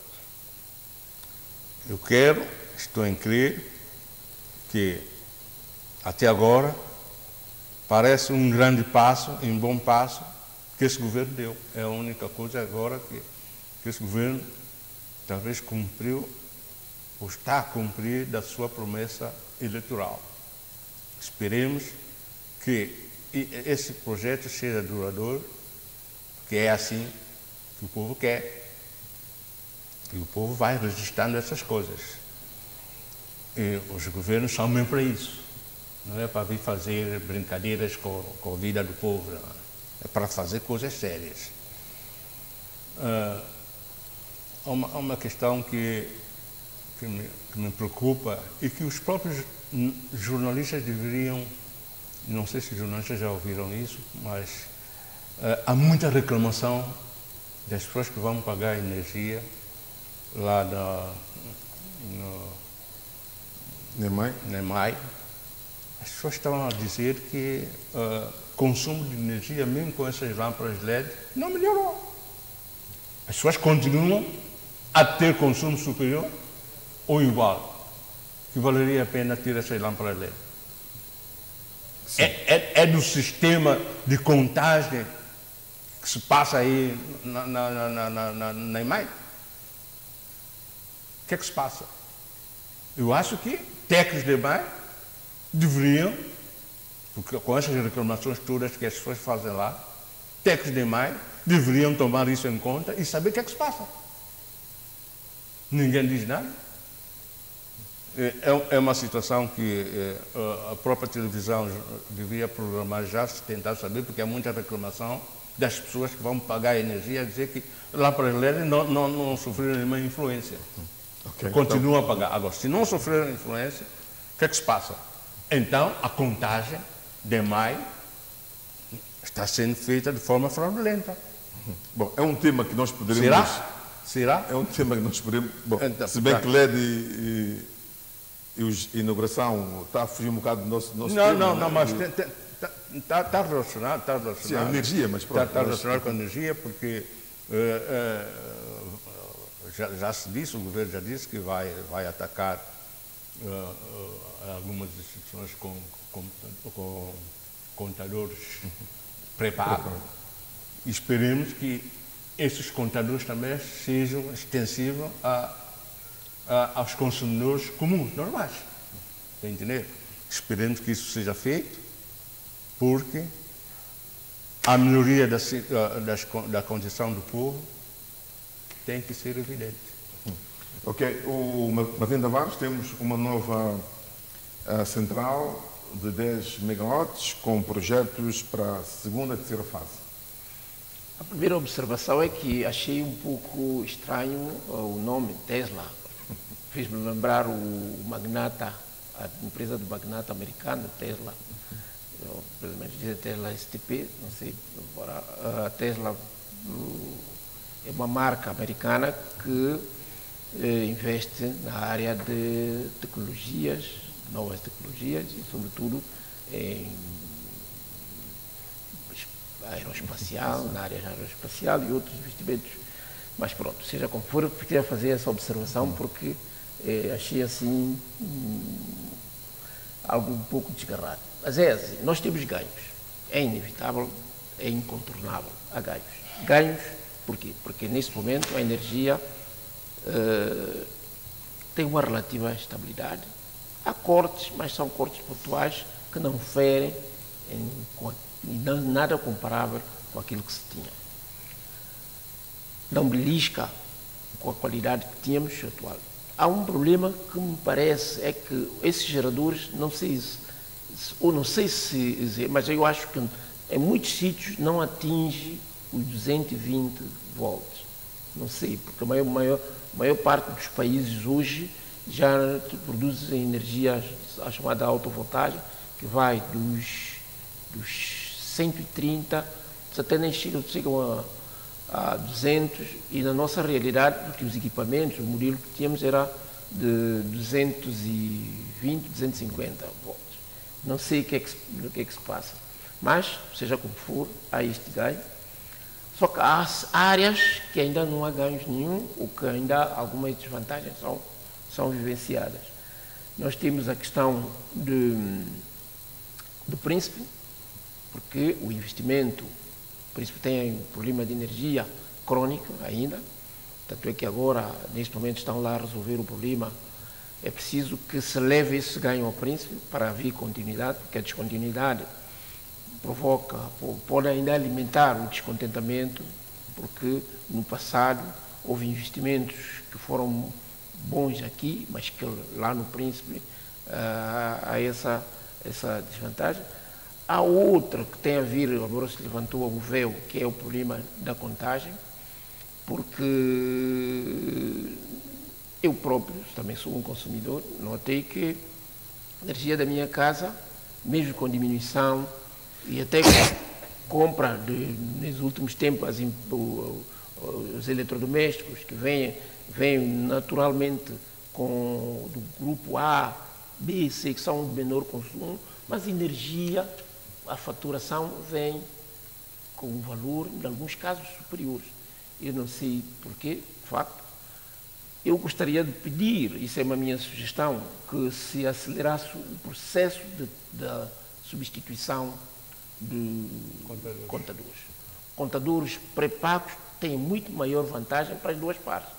estou em crer que até agora parece um grande passo, um bom passo que esse governo deu. É a única coisa agora que esse governo talvez cumpriu ou está a cumprir da sua promessa eleitoral. Esperemos que esse projeto seja duradouro, que é assim que o povo quer. E o povo vai registrando essas coisas. E os governos são mesmo para isso. Não é para vir fazer brincadeiras com a vida do povo. Não. É para fazer coisas sérias. Há uma questão que me preocupa e que os próprios jornalistas deveriam, não sei se os jornalistas já ouviram isso, mas há muita reclamação das pessoas que vão pagar energia lá no NEMAI. As pessoas estão a dizer que o consumo de energia, mesmo com essas lâmpadas LED, não melhorou. As pessoas continuam a ter consumo superior ou igual, que valeria a pena ter essas lâmpadas LED. É do sistema de contagem que se passa aí na imagem? O que é que se passa? Eu acho que técnicos de imagem deveriam, porque com essas reclamações todas que as pessoas fazem lá, técnicos de imagem deveriam tomar isso em conta e saber o que é que se passa. Ninguém diz nada. É uma situação que a própria televisão devia programar já, se tentar saber, porque há muita reclamação das pessoas que vão pagar a energia, dizer que lá para as LED não sofreram nenhuma influência. Okay, continuam a pagar. Agora, se não sofreram influência, o que é que se passa? Então, a contagem de maio está sendo feita de forma fraudulenta. Bom, é um tema que nós poderíamos... Será? É um tema que nós poderíamos... Bom, então, se bem que LED e inauguração está a fugir um bocado do nosso não, tema. Não, mas está relacionado. Sim, a energia, mas pronto. Está relacionado com a energia, porque já se disse, o governo já disse que vai atacar algumas instituições com contadores pré-pagos. Esperemos que esses contadores também sejam extensivos aos consumidores comuns, normais. Está a entender? Esperemos que isso seja feito, porque a melhoria da condição do povo tem que ser evidente. Ok. Martim Tavares, temos uma nova central de 10 megawatts com projetos para a segunda e terceira fase. A primeira observação é que achei um pouco estranho o nome Tesla. Fez-me lembrar o magnata, a empresa do magnata americano, Tesla. Pelo menos dizem Tesla STP, não sei. A Tesla é uma marca americana que investe na área de tecnologias, novas tecnologias e, sobretudo, em aeroespacial, na área aeroespacial e outros investimentos. Mas pronto, seja como for, eu queria fazer essa observação porque achei assim algo um pouco desgarrado. Mas é assim, nós temos ganhos. É inevitável, é incontornável. Há ganhos. Ganhos, por quê? Porque nesse momento a energia tem uma relativa estabilidade. Há cortes, mas são cortes pontuais que não ferem e nada comparável com aquilo que se tinha. Não belisca com a qualidade que tínhamos atual. Há um problema que me parece, é que esses geradores, não sei se, mas eu acho que em muitos sítios não atinge os 220 volts. Não sei, porque a maior parte dos países hoje já produzem energia, a chamada autovoltagem, que vai dos 130, até nem chegam a 200, e na nossa realidade, porque os equipamentos, o modelo que tínhamos era de 220, 250 volts. Não sei o que é que se passa, mas, seja como for, há este ganho. Só que há áreas que ainda não há ganhos nenhum, ou que ainda algumas desvantagens são vivenciadas. Nós temos a questão do Príncipe, porque o investimento, o Príncipe tem um problema de energia crônico ainda, tanto é que agora, neste momento, estão lá a resolver o problema. É preciso que se leve esse ganho ao Príncipe para haver continuidade, porque a descontinuidade pode ainda alimentar o descontentamento, porque no passado houve investimentos que foram bons aqui, mas que lá no Príncipe há essa desvantagem. Há outra que tem a ver, agora se levantou o véu, que é o problema da contagem, porque eu próprio também sou um consumidor, notei que a energia da minha casa, mesmo com diminuição e até compra nos últimos tempos os eletrodomésticos que vêm naturalmente do grupo A, B, C, que são de menor consumo, mas energia, a faturação vem com um valor, em alguns casos, superiores. Eu não sei porquê, de facto. Eu gostaria de pedir, isso é uma minha sugestão, que se acelerasse o processo da substituição de contadores. Contadores pré-pagos têm muito maior vantagem para as duas partes.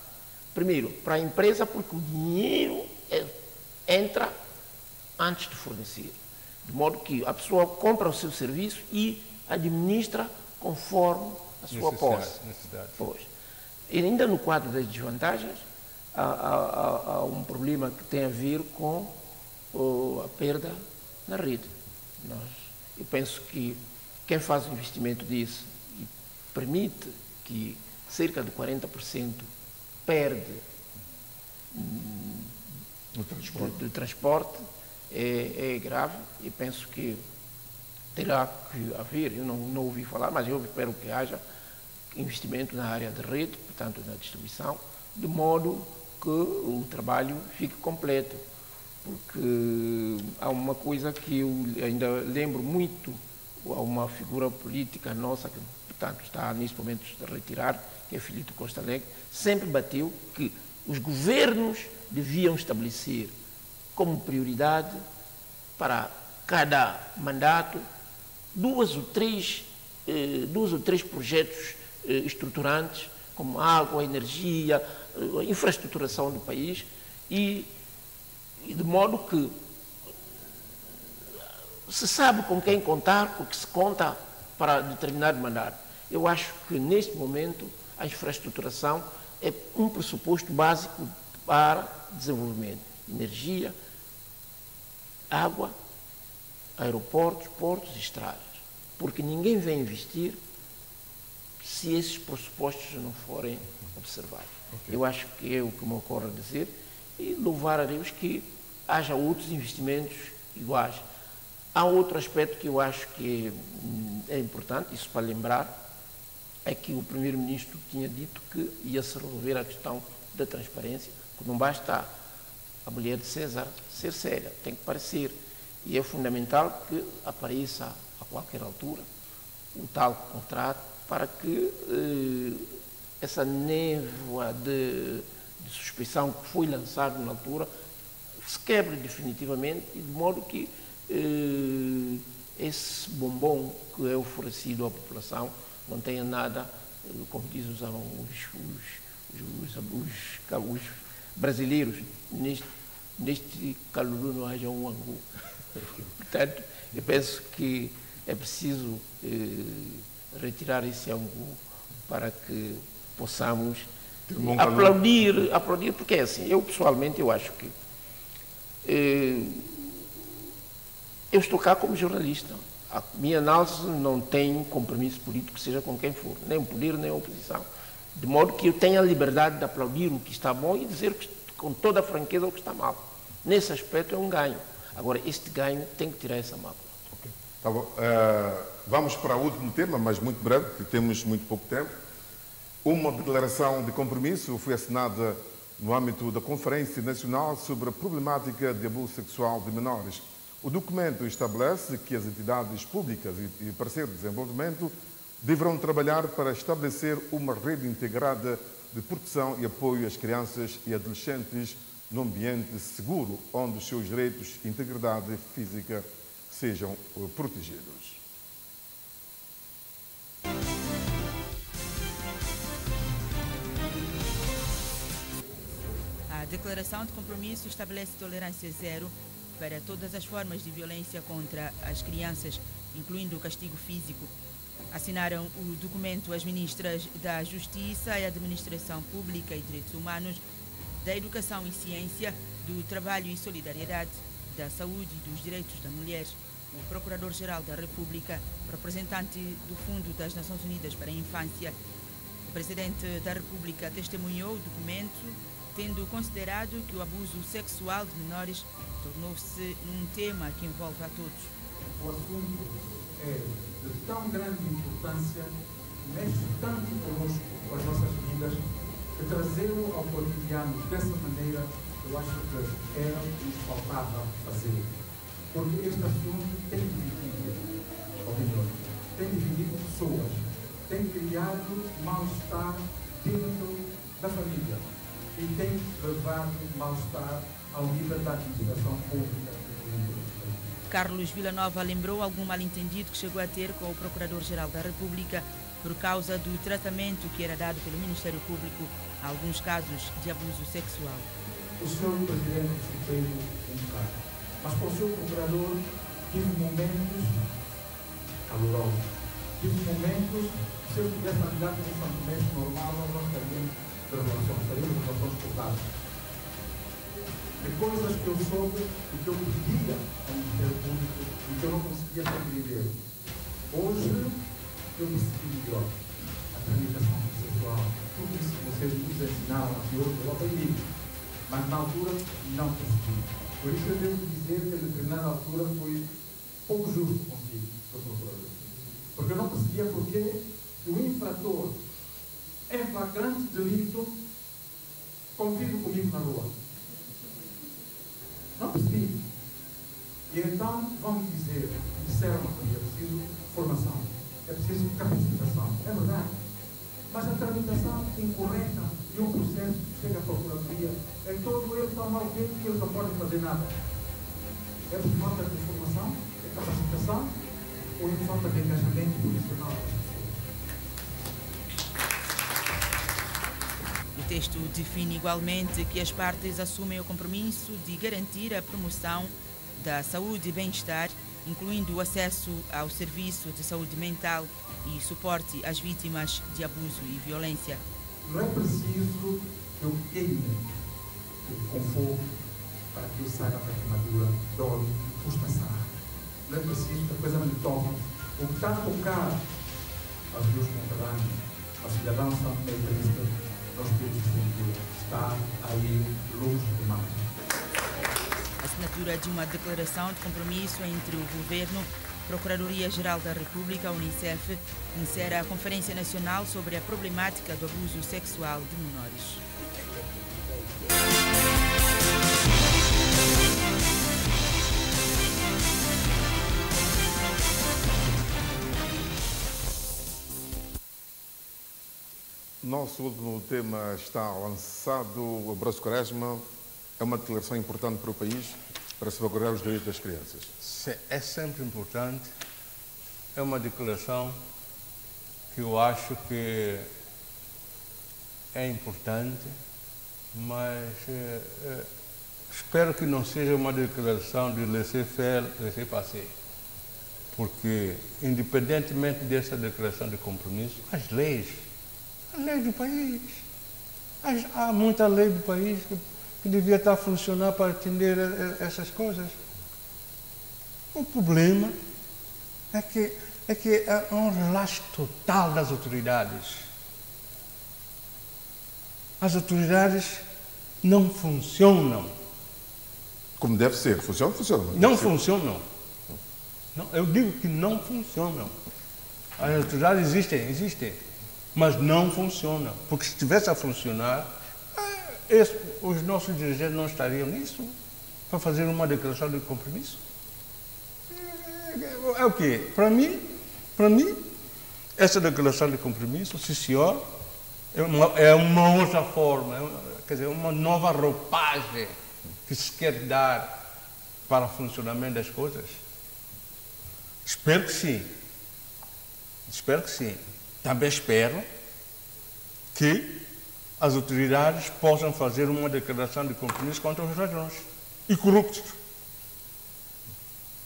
Primeiro, para a empresa, porque o dinheiro entra antes de fornecer. De modo que a pessoa compra o seu serviço e administra conforme a sua posse. Pois. E ainda no quadro das desvantagens, há um problema que tem a ver com a perda na rede. Eu penso que quem faz o investimento disso e permite que cerca de 40% perde do transporte é grave, e penso que terá que haver, eu não ouvi falar, mas eu espero que haja investimento na área de rede, portanto na distribuição, de modo que o trabalho fique completo, porque há uma coisa que eu ainda lembro muito, há uma figura política nossa que, portanto, está neste momento a retirar, que é Filipe Costa Alegre, sempre bateu que os governos deviam estabelecer como prioridade para cada mandato dois ou três projetos estruturantes, como água, energia, infraestruturação do país, e de modo que se sabe com quem contar, o que se conta para determinado mandato. Eu acho que, neste momento, a infraestruturação é um pressuposto básico para desenvolvimento. Energia, água, aeroportos, portos e estradas. Porque ninguém vem investir, se esses pressupostos não forem observados. Eu acho que é o que me ocorre a dizer e louvar a Deus que haja outros investimentos iguais. Há outro aspecto que eu acho que é importante, isso para lembrar, é que o Primeiro-Ministro tinha dito que ia-se resolver a questão da transparência, que não basta a mulher de César ser séria, tem que parecer. E é fundamental que apareça a qualquer altura o tal contrato para que essa névoa de suspeição que foi lançada na altura se quebre definitivamente, e de modo que esse bombom que é oferecido à população não tenha nada, como diz os brasileiros, neste caluru não haja um angu. Portanto, eu penso que é preciso retirar esse angu para que possamos aplaudir, porque é assim, eu pessoalmente eu acho que eu estou cá como jornalista. A minha análise não tem compromisso político, seja com quem for, nem o poder, nem a oposição. De modo que eu tenho a liberdade de aplaudir o que está bom e dizer com toda a franqueza o que está mal. Nesse aspecto é um ganho. Agora, este ganho tem que tirar essa mácula. Okay. Tá bom. Vamos para o último tema, mas muito breve, porque temos muito pouco tempo. Uma declaração de compromisso foi assinada no âmbito da Conferência Nacional sobre a Problemática de Abuso Sexual de Menores. O documento estabelece que as entidades públicas e parceiros de desenvolvimento deverão trabalhar para estabelecer uma rede integrada de proteção e apoio às crianças e adolescentes num ambiente seguro, onde os seus direitos e integridade física sejam protegidos. A Declaração de Compromisso estabelece tolerância zero para todas as formas de violência contra as crianças, incluindo o castigo físico. Assinaram o documento as ministras da Justiça e Administração Pública e Direitos Humanos, da Educação e Ciência, do Trabalho e Solidariedade, da Saúde e dos Direitos da Mulher. O Procurador-Geral da República, representante do Fundo das Nações Unidas para a Infância, o Presidente da República testemunhou o documento, tendo considerado que o abuso sexual de menores tornou-se um tema que envolve a todos. O assunto é de tão grande importância, mexe tanto conosco, com as nossas vidas, que trazê-lo ao cotidiano dessa maneira, eu acho que era o que nos faltava fazer. Porque este assunto tem dividido opiniões, tem dividido pessoas, tem criado mal-estar dentro da família e tem levado mal-estar ao nível da administração pública. Carlos Villanova lembrou algum mal-entendido que chegou a ter com o Procurador-Geral da República por causa do tratamento que era dado pelo Ministério Público a alguns casos de abuso sexual. O senhor Presidente fez um caso, mas com o seu Procurador tive momentos calorosos, tive momentos, se eu tivesse andado com um sentimento normal, nós não estaríamos de relações cortadas. De coisas que eu soube e que eu pedia ao Ministério Público e que eu não conseguia compreender. Hoje eu percebi melhor a tramitação processual, tudo isso que vocês nos ensinaram aqui hoje, eu aprendi, mas na altura não percebi. Por isso eu devo dizer que a determinada altura foi pouco justo consigo, Sr. Procurador. Porque eu não percebia porque o infrator em flagrante delito convive comigo na rua. Não percebi. E então, vamos dizer, disseram aqui, é preciso formação, é preciso capacitação. É verdade. Mas a tramitação incorreta de um processo que chega à Procuradoria, é todo ele tão mal feito que eles não podem fazer nada. É por falta de formação, de capacitação, ou por falta de engajamento profissional das pessoas. O texto define igualmente que as partes assumem o compromisso de garantir a promoção da saúde e bem-estar, incluindo o acesso ao serviço de saúde mental e suporte às vítimas de abuso e violência. Não é preciso que eu queime com fogo para que eu saia da queimadura, dói, custa sarar. Não é preciso que a coisa me tome. O que está a tocar aos meus conterrâneos a cidadã são-metrista, nós temos que estar aí longe demais. A assinatura de uma declaração de compromisso entre o Governo, Procuradoria-Geral da República, a Unicef, encerra a Conferência Nacional sobre a Problemática do Abuso Sexual de Menores. Nosso último tema está lançado. O Abraço Quaresma é uma declaração importante para o país para salvaguardar os direitos das crianças. É sempre importante. É uma declaração que eu acho que é importante, mas espero que não seja uma declaração de laissez-faire, laissez-passer. Porque, independentemente dessa declaração de compromisso, as leis do país. Há muita lei do país que devia estar a funcionar para atender essas coisas. O problema é que há um relaxo total das autoridades. As autoridades não funcionam. Como deve ser. Funciona? Não funcionam. Não, eu digo que não funcionam. As autoridades existem. Mas não funciona, porque se estivesse a funcionar, os nossos dirigentes não estariam nisso, para fazer uma declaração de compromisso. É o quê? Para mim, essa declaração de compromisso, sim senhor, é uma outra forma, quer dizer, uma nova roupagem que se quer dar para o funcionamento das coisas. Espero que sim. Também espero que as autoridades possam fazer uma declaração de compromisso contra os ladrões e corruptos.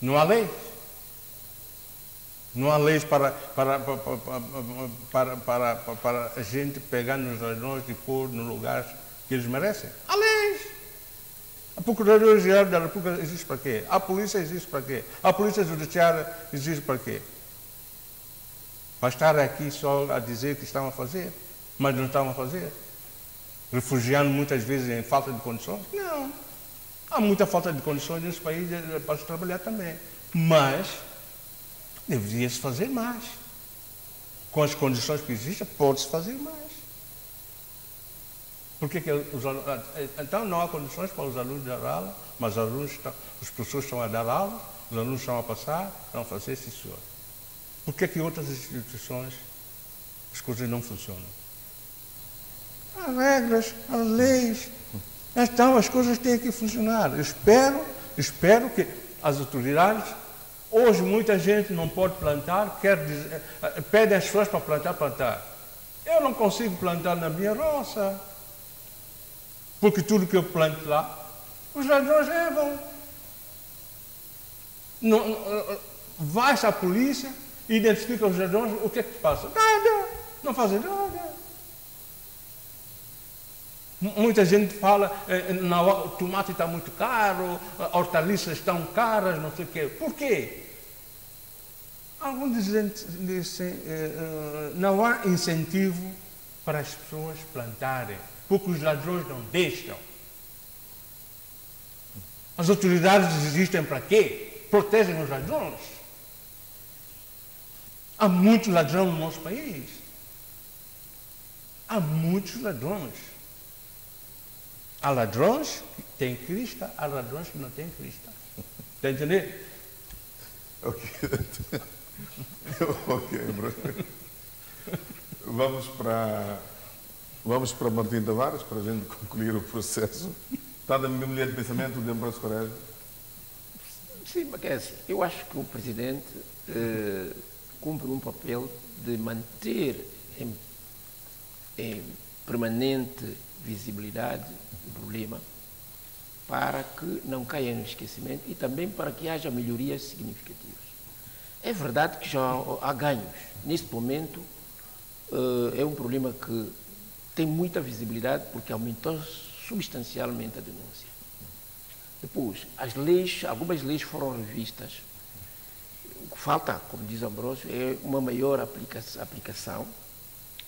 Não há leis. Não há leis para a gente pegar nos ladrões e pôr no lugar que eles merecem. Há leis. A Procuradoria-Geral da República existe para quê? A polícia existe para quê? A polícia judiciária existe para quê? Para estar aqui só a dizer que estão a fazer, mas não estão a fazer. Refugiando muitas vezes em falta de condições? Não. Há muita falta de condições nesse país para se trabalhar também. Mas deveria-se fazer mais. Com as condições que existem, pode-se fazer mais. Então não há condições para os alunos dar aula, mas os professores estão a dar aula, os alunos estão a passar, estão a fazer, sim, senhor. Por que outras instituições as coisas não funcionam? Há regras, há leis. Então as coisas têm que funcionar. Eu espero que as autoridades... Hoje muita gente não pode plantar, pede as pessoas para plantar. Eu não consigo plantar na minha roça. Porque tudo que eu planto lá, os ladrões levam. Vai-se à polícia, identifica os ladrões, o que é que passa? Nada, não fazem nada. Muita gente fala, o tomate está muito caro, hortaliças estão caras, não sei o quê. Por quê? Alguns dizem, não há incentivo para as pessoas plantarem, porque os ladrões não deixam. As autoridades existem para quê? Protegem os ladrões. Há muito ladrão no nosso país. Há muitos ladrões. Há ladrões que têm crista, há ladrões que não têm crista. Está entendendo? Ok. Ok, Bruno. Vamos para Martim Tavares, para a gente concluir o processo. Está na minha linha de pensamento de Abraço Quaresma? Sim, mas é assim, eu acho que o Presidente cumpre um papel de manter em permanente visibilidade o problema para que não caia no esquecimento e também para que haja melhorias significativas. É verdade que já há ganhos. Neste momento, é um problema que tem muita visibilidade porque aumentou substancialmente a denúncia. Depois, algumas leis foram revistas. O que falta, como diz Ambrósio, é uma maior aplicação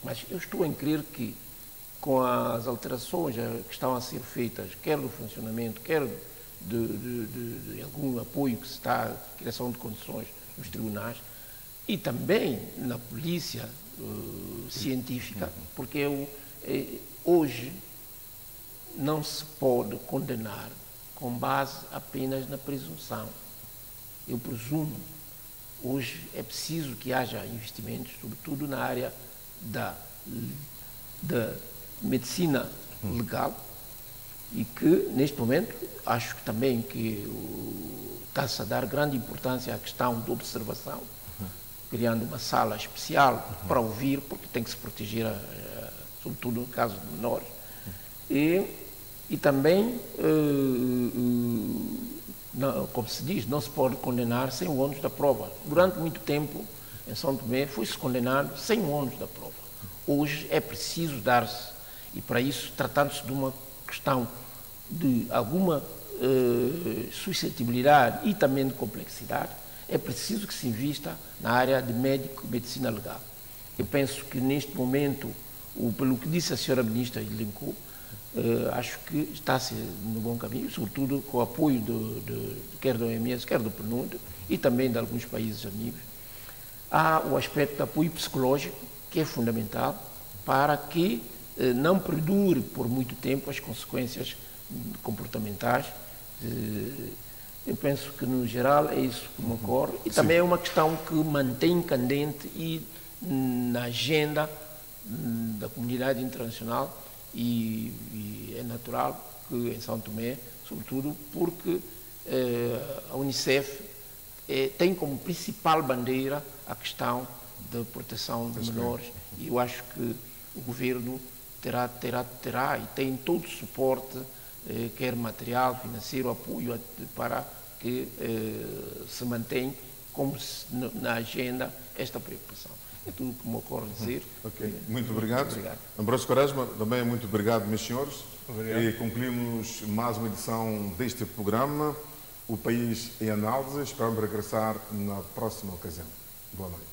Mas eu estou a crer que, com as alterações que estão a ser feitas, quer do funcionamento, quer de algum apoio que se está à criação de condições nos tribunais, e também na polícia científica, porque hoje não se pode condenar com base apenas na presunção. Eu presumo, hoje é preciso que haja investimentos, sobretudo na área da medicina legal, e que, neste momento, acho que também que está-se a dar grande importância à questão da observação, criando uma sala especial para ouvir, porque tem que se proteger, sobretudo no caso de menores. E também, como se diz, não se pode condenar sem o ônus da prova. Durante muito tempo, em São Tomé, foi-se condenado sem o ônus da prova. Hoje é preciso dar-se, e para isso, tratando-se de uma questão de alguma suscetibilidade e também de complexidade, é preciso que se invista na área de medicina legal. Eu penso que neste momento, pelo que disse a senhora ministra elencou, acho que está-se no bom caminho, sobretudo com o apoio quer da OMS, quer do PNUD e também de alguns países amigos. Há o aspecto de apoio psicológico, que é fundamental para que não perdure por muito tempo as consequências comportamentais. Eu penso que, no geral, é isso que me ocorre. E também é uma questão que mantém candente e na agenda da comunidade internacional, e é natural que em São Tomé, sobretudo porque a Unicef tem como principal bandeira a questão da proteção de menores, e eu acho que o governo terá e tem todo o suporte, quer material, financeiro, apoio para que se mantenha como na agenda esta preocupação. É tudo o que me ocorre dizer. Muito obrigado. Ambrósio Quaresma, também muito obrigado, meus senhores. Obrigado. E concluímos mais uma edição deste programa, O País em Análise. Esperamos regressar na próxima ocasião. Boa noite.